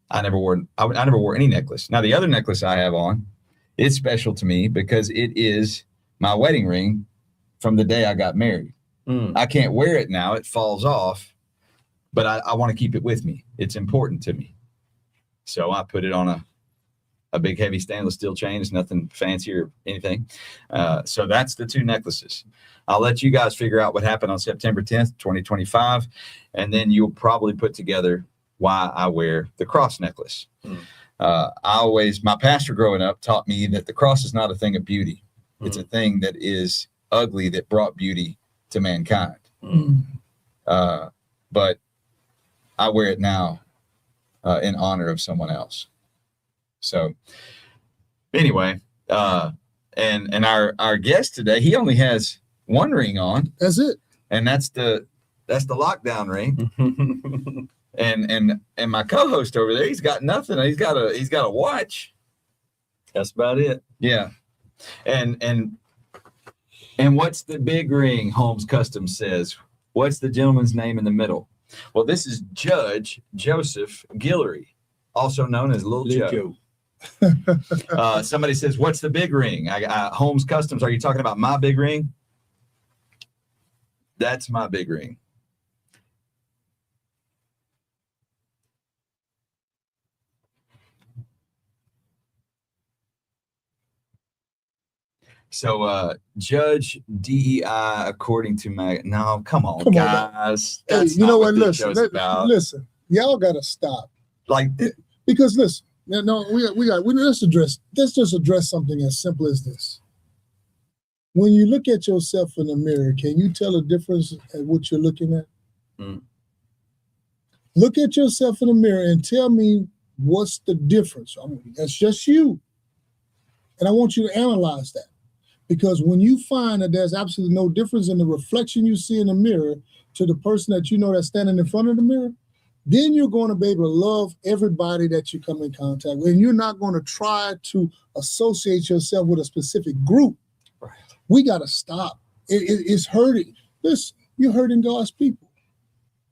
I never wore any necklace. Now, the other necklace I have on, it's special to me because it is my wedding ring from the day I got married. I can't wear it now. It falls off, but I want to keep it with me. It's important to me. So I put it on a big, heavy stainless steel chain. It's nothing fancy or anything. So that's the two necklaces. I'll let you guys figure out what happened on September 10th, 2025, and then you'll probably put together why I wear the cross necklace. My pastor growing up taught me that the cross is not a thing of beauty. It's a thing that is ugly that brought beauty to mankind. But I wear it now in honor of someone else. So anyway, and our guest today, he only has one ring on. That's it. And that's the lockdown ring. And my co-host over there, he's got nothing. He's got a watch. That's about it. Yeah. And what's the big ring? Holmes Custom says. What's the gentleman's name in the middle? Well, this is Judge Joseph Guillory, also known as Little Joe. Somebody says, what's the big ring? Holmes Customs, are you talking about my big ring? That's my big ring. So, Judge DEI, according to no, come on, guys. Hey, you know what? Listen, y'all got to stop. Because listen, let's just address something as simple as this. When you look at yourself in the mirror, can you tell a difference at what you're looking at? Look at yourself in the mirror and tell me what's the difference. That's just you. And I want you to analyze that. Because when you find that there's absolutely no difference in the reflection you see in the mirror to the person that you know that's standing in front of the mirror, then you're going to be able to love everybody that you come in contact with. And you're not going to try to associate yourself with a specific group. Right. We got to stop. It's hurting. Listen, you're hurting God's people.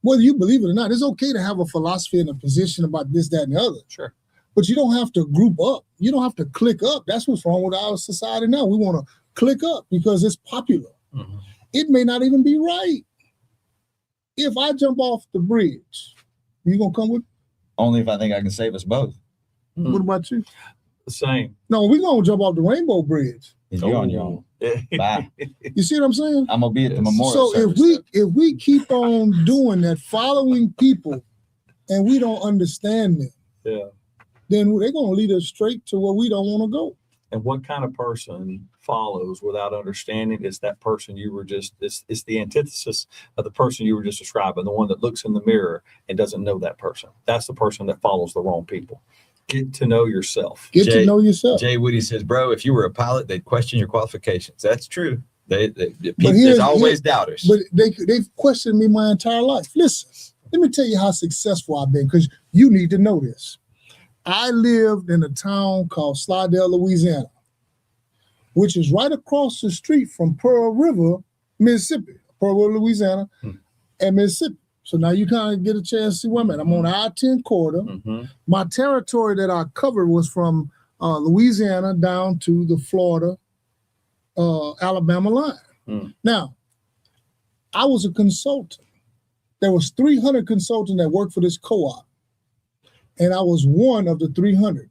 Whether you believe it or not, it's okay to have a philosophy and a position about this, that, and the other. Sure. But you don't have to group up. You don't have to click up. That's what's wrong with our society now. We want to click up because it's popular. Mm-hmm. It may not even be right. If I jump off the bridge, you gonna come with me? Only if I think I can save us both. What about you? The same. No, we're gonna jump off the Rainbow Bridge. You're on your own. Bye. You see what I'm saying? I'm gonna be at the memorial. So service. if we keep on doing that, following people, and we don't understand them, then they're gonna lead us straight to where we don't want to go. And what kind of person follows without understanding is that person you were just, it's the antithesis of the person you were just describing, the one that looks in the mirror and doesn't know that person. That's the person that follows the wrong people. Get to know yourself. Get to know yourself. Jay Woody says, bro, if you were a pilot, they'd question your qualifications. That's true. There's always doubters. But they've questioned me my entire life. Listen, let me tell you how successful I've been, because you need to know this. I lived in a town called Slidell, Louisiana, which is right across the street from Pearl River, Mississippi. Pearl River, Louisiana, and Mississippi. So now you kind of get a chance to see where I'm at. I'm on I-10 corridor. My territory that I covered was from Louisiana down to the Florida, Alabama line. Now, I was a consultant. There was 300 consultants that worked for this co-op. And I was one of the 300.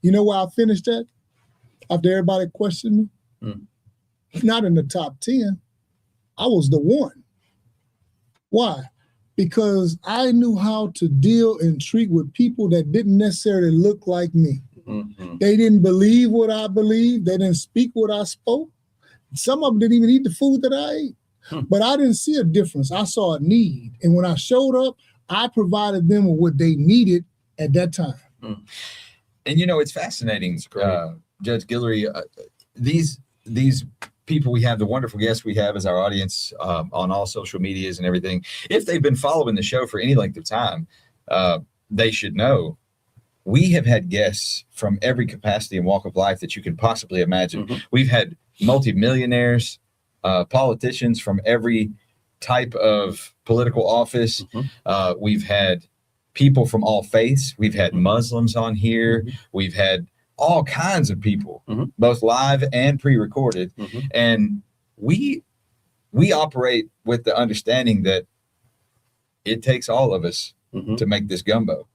You know where I finished at? After everybody questioned me, not in the top 10, I was the one. Why? Because I knew how to deal and treat with people that didn't necessarily look like me. Mm-hmm. They didn't believe what I believed. They didn't speak what I spoke. Some of them didn't even eat the food that I ate. But I didn't see a difference. I saw a need. And when I showed up, I provided them with what they needed at that time. And it's fascinating, Judge Guillory. These people we have, the wonderful guests we have as our audience on all social medias and everything, if they've been following the show for any length of time, they should know we have had guests from every capacity and walk of life that you can possibly imagine. We've had multimillionaires, politicians from every type of political office. We've had people from all faiths. We've had Muslims on here. We've had all kinds of people, both live and pre-recorded. And we operate with the understanding that it takes all of us to make this gumbo.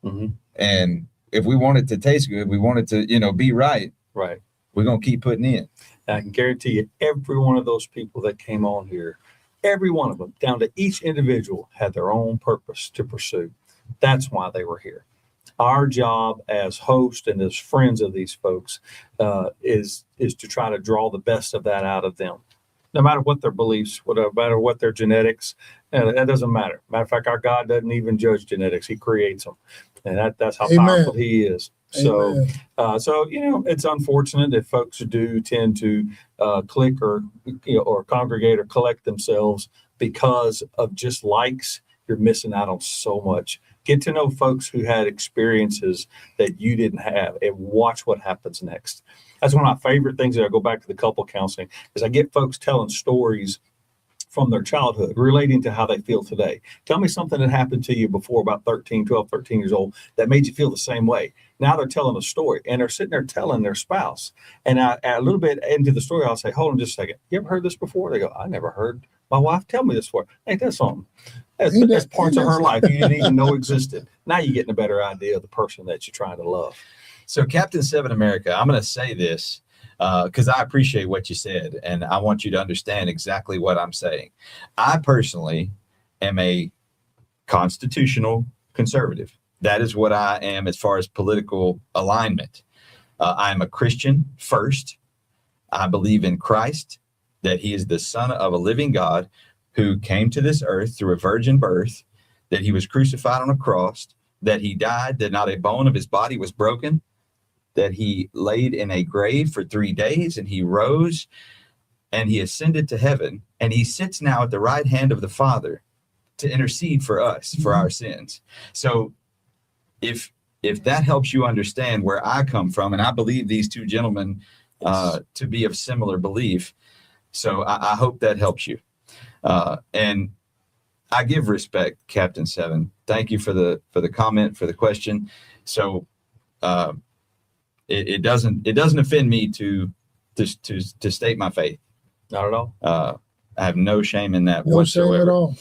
And if we want it to taste good, we want it to, be right. Right. We're going to keep putting in. And I can guarantee you, every one of those people that came on here, every one of them, down to each individual, had their own purpose to pursue. That's why they were here. Our job as hosts and as friends of these folks is to try to draw the best of that out of them. No matter what their beliefs, no matter what their genetics, that doesn't matter. Matter of fact, our God doesn't even judge genetics. He creates them. And that's how powerful he is. So, it's unfortunate that folks do tend to click or congregate or collect themselves because of just likes. You're missing out on so much. Get to know folks who had experiences that you didn't have and watch what happens next. That's one of my favorite things that I go back to the couple counseling is I get folks telling stories from their childhood relating to how they feel today. Tell me something that happened to you before about 13 years old that made you feel the same way. Now they're telling a story and they're sitting there telling their spouse. And a little bit into the story, I'll say, hold on just a second. You ever heard this before? They go, I never heard my wife tell me this before. Ain't that something? That's parts of her life you didn't even know existed. Now you're getting a better idea of the person that you're trying to love. So Captain 7 America, I'm going to say this because I appreciate what you said, and I want you to understand exactly what I'm saying. I personally am a constitutional conservative. That is what I am as far as political alignment. I am a Christian first. I believe in Christ, that he is the Son of a living God who came to this earth through a virgin birth, that he was crucified on a cross, that he died, that not a bone of his body was broken, that he laid in a grave for 3 days and he rose and he ascended to heaven and he sits now at the right hand of the Father to intercede for us, for our sins. So if that helps you understand where I come from, and I believe these two gentlemen to be of similar belief, so I hope that helps you. And I give respect, Captain 7. Thank you for the comment, for the question. So it doesn't offend me to state my faith. Not at all. I have no shame in that No whatsoever. shame at all.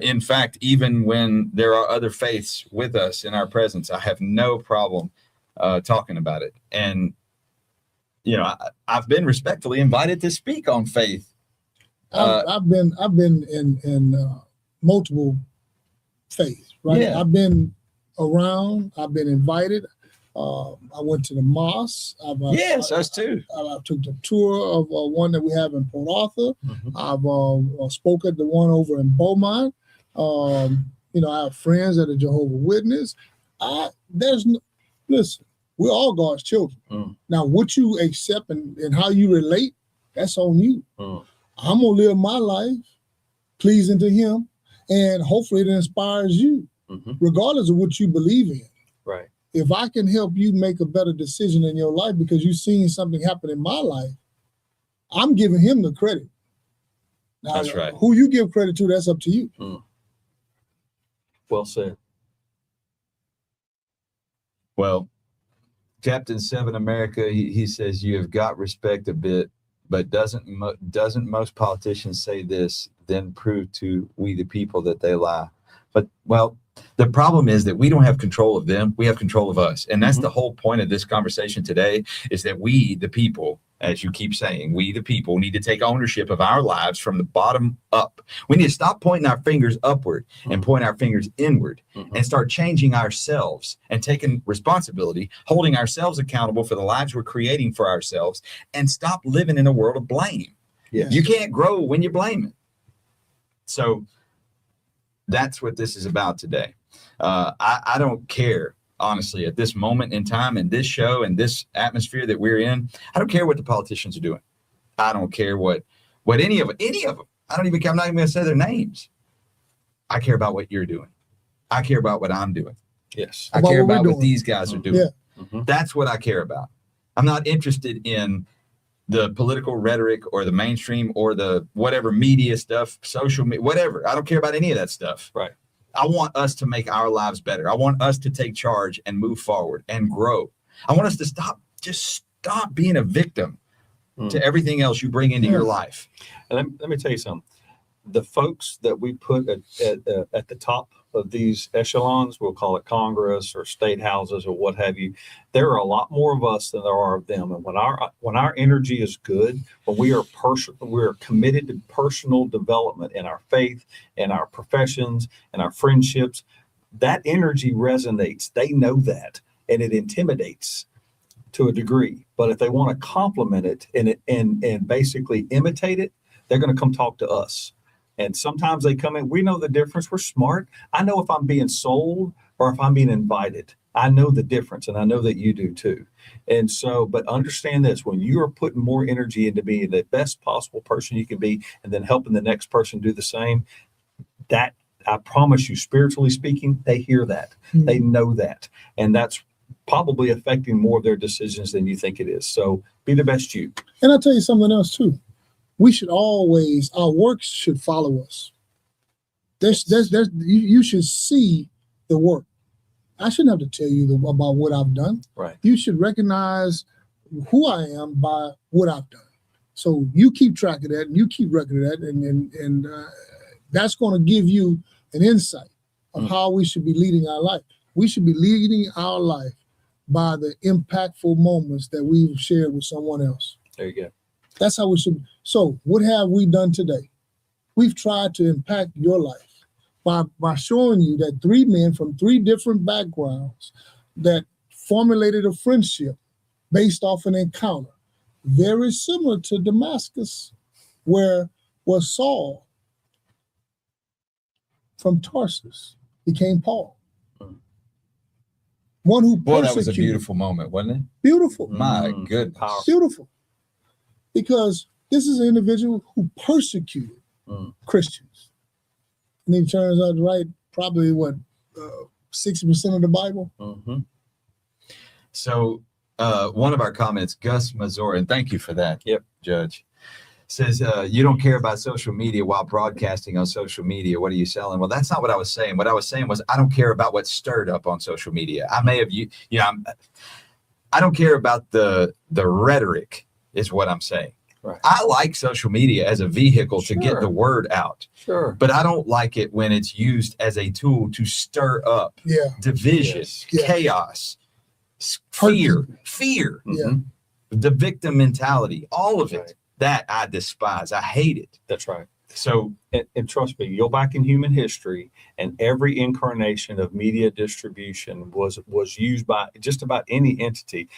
In fact, even when there are other faiths with us in our presence, I have no problem talking about it. And I've been respectfully invited to speak on faith. I've been in multiple faiths, right? Yeah. I've been around. I've been invited. I went to the mosque. Yes, us too. I took the tour of one that we have in Port Arthur. I've spoke at the one over in Beaumont. I have friends that are Jehovah's Witness. Listen, we're all God's children. Now, what you accept and how you relate, that's on you. I'm going to live my life pleasing to him, and hopefully it inspires you, regardless of what you believe in. Right. If I can help you make a better decision in your life because you've seen something happen in my life, I'm giving him the credit. Now, that's right. Who you give credit to, that's up to you. Well said. Well, Captain 7 America, he says you have got respect a bit, but doesn't most politicians say this, then prove to we the people that they lie? But well, the problem is that we don't have control of them. We have control of us. And that's the whole point of this conversation today, is that we, the people, as you keep saying, we, the people, need to take ownership of our lives from the bottom up. We need to stop pointing our fingers upward and point our fingers inward and start changing ourselves and taking responsibility, holding ourselves accountable for the lives we're creating for ourselves, and stop living in a world of blame. Yes. You can't grow when you're blaming. So that's what this is about today. I don't care, honestly, at this moment in time, in this show, and this atmosphere that we're in. I don't care what the politicians are doing. I don't care what any of them. I don't even care. I'm not even going to say their names. I care about what you're doing. I care about what I'm doing. Yes. I About care what we're about what doing. these guys are doing. Yeah. That's what I care about. I'm not interested in the political rhetoric or the mainstream or the whatever media stuff, social media, whatever. I don't care about any of that stuff. Right. I want us to make our lives better. I want us to take charge and move forward and grow. I want us to stop being a victim to everything else you bring into your life. And let me tell you something. The folks that we put at the top of these echelons, we'll call it Congress or state houses or what have you, there are a lot more of us than there are of them. And when our energy is good, when we're committed to personal development in our faith, in our professions, and our friendships, that energy resonates. They know that, and it intimidates to a degree. But if they want to complement it and basically imitate it, they're going to come talk to us. And sometimes they come in, we know the difference. We're smart. I know if I'm being sold or if I'm being invited. I know the difference, and I know that you do too. And so, but understand this, when you are putting more energy into being the best possible person you can be, and then helping the next person do the same, that, I promise you, spiritually speaking, they hear that. They know that. And that's probably affecting more of their decisions than you think it is. So be the best you. And I'll tell you something else too. We should always, our works should follow us. You should see the work. I shouldn't have to tell you about what I've done. Right. You should recognize who I am by what I've done. So you keep track of that, and you keep record of that, and that's going to give you an insight of how we should be leading our life. We should be leading our life by the impactful moments that we've shared with someone else. There you go. That's how we should. So what have we done today? We've tried to impact your life by showing you that three men from three different backgrounds that formulated a friendship based off an encounter, very similar to Damascus, where Saul from Tarsus became Paul. One who Boy, that was a persecuted. beautiful moment, wasn't it? Beautiful. My goodness. Powerful. Beautiful. Because this is an individual who persecuted Christians. And he turns out to write probably 60% of the Bible. So one of our comments, Gus Mazur, and thank you for that, Judge, says, you don't care about social media while broadcasting on social media. What are you selling? Well, that's not what I was saying. What I was saying was, I don't care about what's stirred up on social media. I may have, I don't care about the rhetoric is what I'm saying. Right. I like social media as a vehicle to get Sure. the word out, Sure. but I don't like it when it's used as a tool to stir up Yeah. division, Yes. Yeah. chaos, Hurt fear, Yeah. the victim mentality, all of it. Right. That I despise. I hate it. That's right. So And trust me, you'll back in human history, and every incarnation of media distribution was used by just about any entity,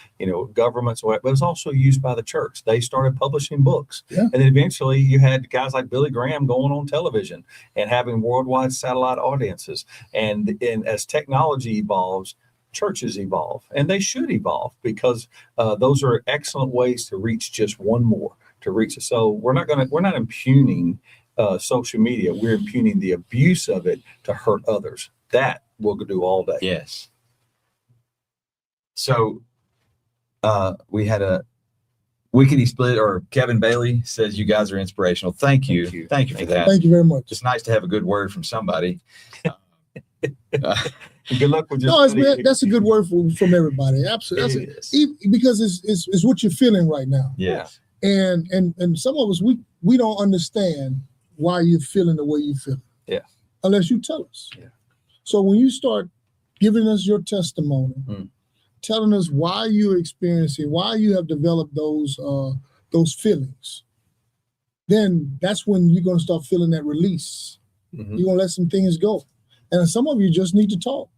governments, but it was also used by the church. They started publishing books. Yeah. And then eventually you had guys like Billy Graham going on television and having worldwide satellite audiences. And as technology evolves, churches evolve, and they should evolve, because those are excellent ways to reach just one more, to reach. So we're not impugning social media. We're impugning the abuse of it to hurt others. That we'll do all day. yes. So we had a Wickety Split, or Kevin Bailey says, you guys are inspirational. Thank you. Thank you for that. Thank you very much. It's nice to have a good word from somebody. Good luck with That's a good word from everybody. Absolutely. It is. Because it's what you're feeling right now. Yes. And some of us, we don't understand why you're feeling the way you feel. Yeah. unless you tell us. Yeah. So when you start giving us your testimony, telling us why you're experiencing, why you have developed those feelings, then that's when you're going to start feeling that release. Mm-hmm. You're going to let some things go. And some of you just need to talk.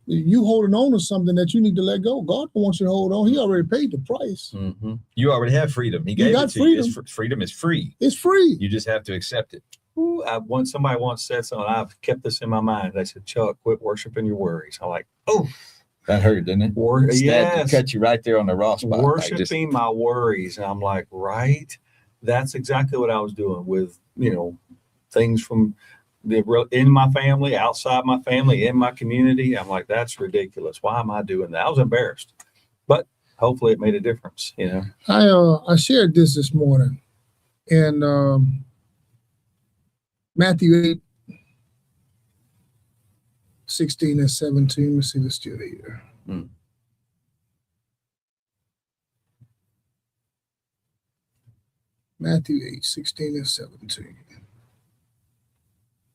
You holding on to something that you need to let go. God don't want you to hold on. He already paid the price. Mm-hmm. You already have freedom. He gave it to you. Freedom is free. It's free. You just have to accept it. Ooh, somebody once said something. I've kept this in my mind. They said, "Chuck, quit worshiping your worries." I'm like, "Oh, that hurt, didn't it? Yes, cut you right there on the raw spot. Worshiping my worries." And I'm like, "Right." That's exactly what I was doing with things from in my family, outside my family, in my community. I'm like, that's ridiculous. Why am I doing that? I was embarrassed, but hopefully it made a difference. I shared this morning, and Matthew 8:16 and 17. Let me see this still here. Matthew 8:16 and 17.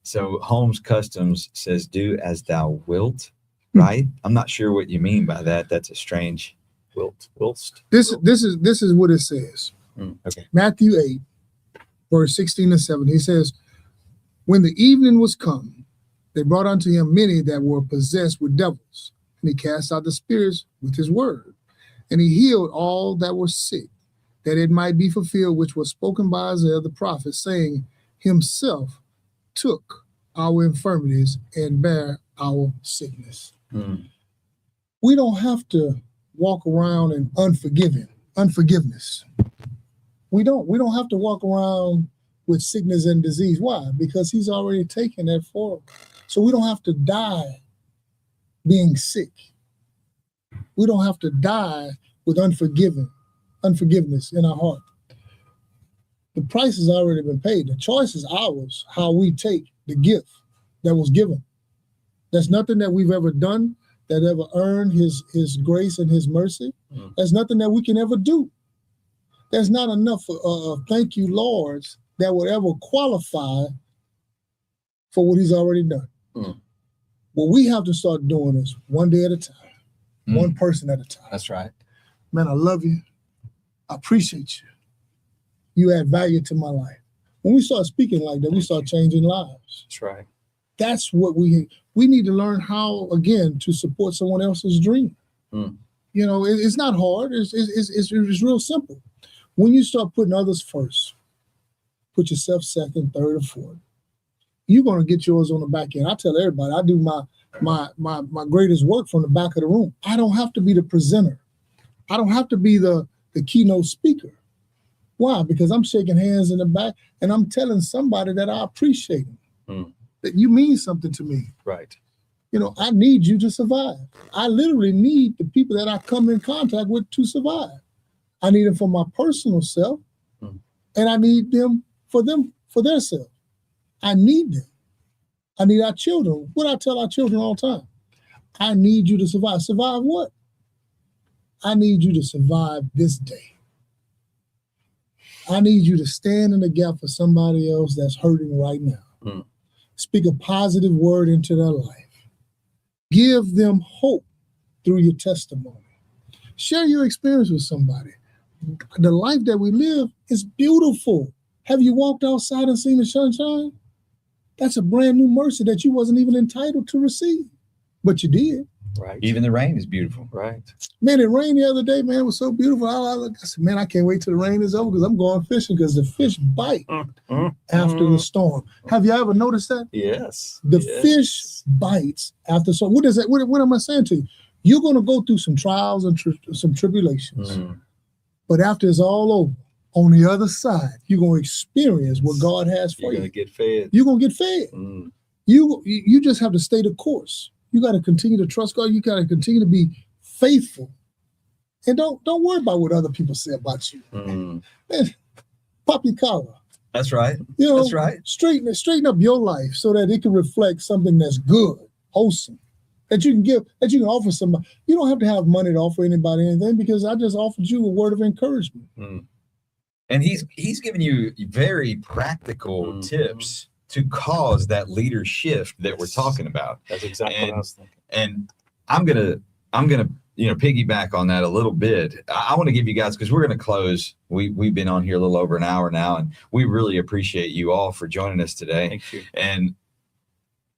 So Holmes Customs says, "Do as thou wilt," right? I'm not sure what you mean by that. That's a strange whilst. This is what it says. Okay. Matthew 8, verse 16 and 17. He says, "When the evening was come, they brought unto him many that were possessed with devils, and he cast out the spirits with his word, and he healed all that were sick, that it might be fulfilled which was spoken by Isaiah the prophet, saying, Himself took our infirmities and bare our sickness." We don't have to walk around in unforgiveness. We don't have to walk around with sickness and disease. Why? Because He's already taken that for us. So we don't have to die being sick. We don't have to die with unforgiveness in our heart. The price has already been paid. The choice is ours, how we take the gift that was given. There's nothing that we've ever done that ever earned His grace and His mercy. There's nothing that we can ever do. There's not enough thank you, Lords, that would ever qualify for what He's already done. What we have to start doing is one day at a time, one person at a time. That's right. Man, I love you. I appreciate you. You add value to my life. When we start speaking like that, we start changing lives. That's right. That's what we need to learn how, again, to support someone else's dream. It's not hard. It's real simple. When you start putting others first, put yourself second, third, or fourth, you're going to get yours on the back end. I tell everybody, I do my greatest work from the back of the room. I don't have to be the presenter. I don't have to be the keynote speaker. Why? Because I'm shaking hands in the back and I'm telling somebody that I appreciate them, that you mean something to me. Right. I need you to survive. I literally need the people that I come in contact with to survive. I need them for my personal self, and I need them for their self. I need them. I need our children. What I tell our children all the time, I need you to survive. Survive what? I need you to survive this day. I need you to stand in the gap for somebody else that's hurting right now. Speak a positive word into their life. Give them hope through your testimony. Share your experience with somebody. The life that we live is beautiful. Have you walked outside and seen the sunshine? That's a brand new mercy that you wasn't even entitled to receive, but you did. Right. Even the rain is beautiful. Right. Man, it rained the other day, man. It was so beautiful. I said, man, I can't wait till the rain is over because I'm going fishing because the fish bite after the storm. Have you ever noticed that? Yes. The fish bites after the storm. What is that? What am I saying to you? You're going to go through some trials and some tribulations. But after it's all over, on the other side, you're going to experience what God has for you. You're going to get fed. You're going to get fed. You just have to stay the course. You got to continue to trust God. You got to continue to be faithful. And don't worry about what other people say about you. Man, pop your collar. That's right. That's right. Straighten up your life so that it can reflect something that's good, wholesome, that you can give, that you can offer somebody. You don't have to have money to offer anybody anything because I just offered you a word of encouragement. And he's giving you very practical tips to cause that leader shift that we're talking about. That's exactly what I was thinking. And I'm gonna piggyback on that a little bit. I want to give you guys, because we're gonna close. We've been on here a little over an hour now, and we really appreciate you all for joining us today. Thank you. And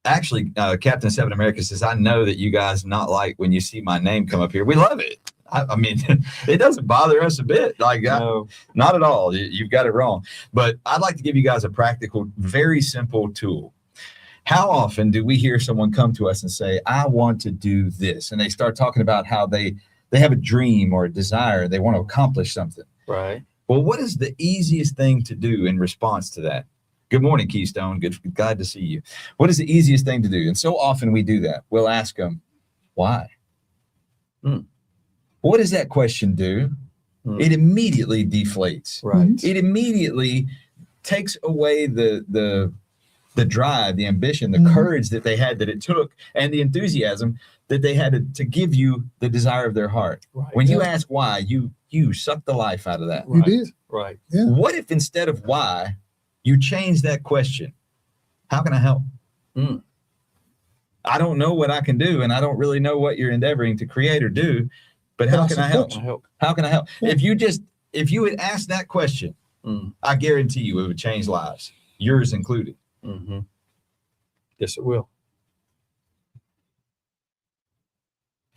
actually, Captain Seven America says, I know that you guys not like when you see my name come up here. We love it. I mean, it doesn't bother us a bit. Like, No. not at all. You've got it wrong. But I'd like to give you guys a practical, very simple tool. How often do we hear someone come to us and say, I want to do this? And they start talking about how they have a dream or a desire. They want to accomplish something. Right. Well, what is the easiest thing to do in response to that? Good morning, Keystone. Glad to see you. What is the easiest thing to do? And so often we do that. We'll ask them, why? What does that question do? It immediately deflates. Right. It immediately takes away the drive, the ambition, the courage that they had, that it took, and the enthusiasm that they had to give you the desire of their heart. Right. When you ask why, you suck the life out of that. You did. Right. Yeah. What if instead of why, you change that question? How can I help? I don't know what I can do, and I don't really know what you're endeavoring to create or do, but how can I help? How can I help? Yeah. If you had asked that question, I guarantee you it would change lives, yours included. Mm-hmm. Yes, it will.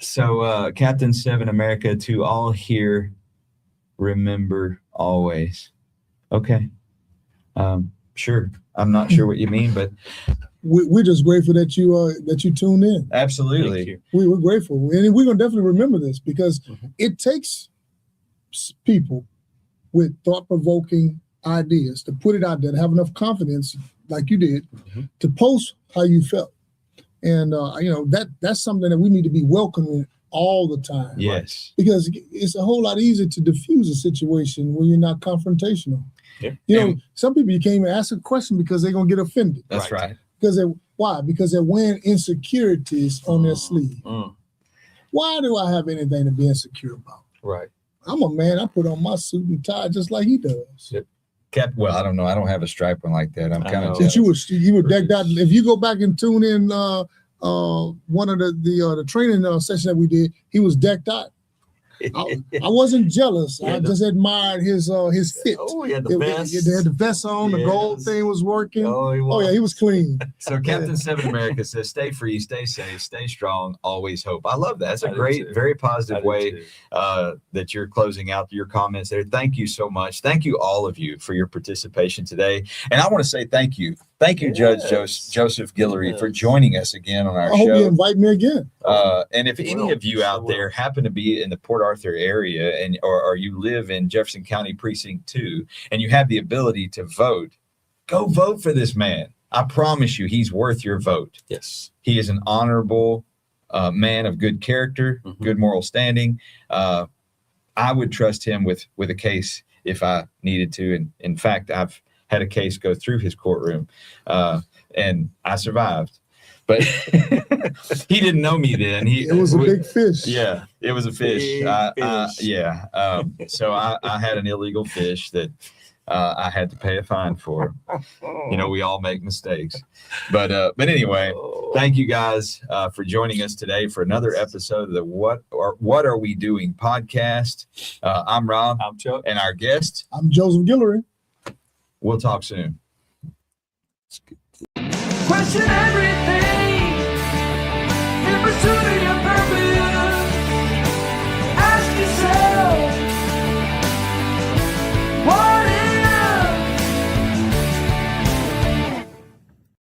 So, Captain Seven America, to all here, remember always. Okay. Sure. I'm not sure what you mean, but We're just grateful that you tuned in. absolutely. Thank you. We're grateful, and we're gonna definitely remember this, because it takes people with thought-provoking ideas to put it out there, to have enough confidence, like you did, to post how you felt, and that's something that we need to be welcoming all the time. Yes. Because it's a whole lot easier to diffuse a situation when you're not confrontational. Yeah. Some people, you can't even ask a question because they're gonna get offended. That's right. Why? Because they're wearing insecurities on their sleeve. Why do I have anything to be insecure about? Right. I'm a man. I put on my suit and tie just like he does. Yep. Well, I don't know. I don't have a stripe one like that. I'm I kind know. of But you were decked out. If you go back and tune in one of the training session that we did, he was decked out. I wasn't jealous. Yeah, I just admired his fit. Oh, he had the vest. They had the vest on. The gold Yes. thing was working. Oh, he was. Oh yeah, he was clean. So Captain Seven America says, stay free, stay safe, stay strong, always hope. I love that. That's I a do great, too. very I positive do way too. that you're closing out your comments there. Thank you so much. Thank you, all of you, for your participation today. And I want to say thank you. Thank you, Judge Yes. Joseph Guillory, for Yes. joining us again on our I hope you show. invite me again. And if any Will. of you Sure out will. there happen to be in the Port Arthur area or you live in Jefferson County Precinct 2 and you have the ability to vote, go vote for this man. I promise you, he's worth your vote. Yes. He is an honorable man of good character, good moral standing. I would trust him with a case if I needed to. And in fact, I've had a case go through his courtroom and I survived. But he didn't know me then. It was a big fish. Yeah, it was a fish. Big fish. Yeah. So I had an illegal fish that I had to pay a fine for. We all make mistakes. But anyway, thank you guys for joining us today for another episode of the What Are We Doing podcast. I'm Rob, I'm Chuck. and our guest. I'm Joseph Guillory. We'll talk soon. Question everything.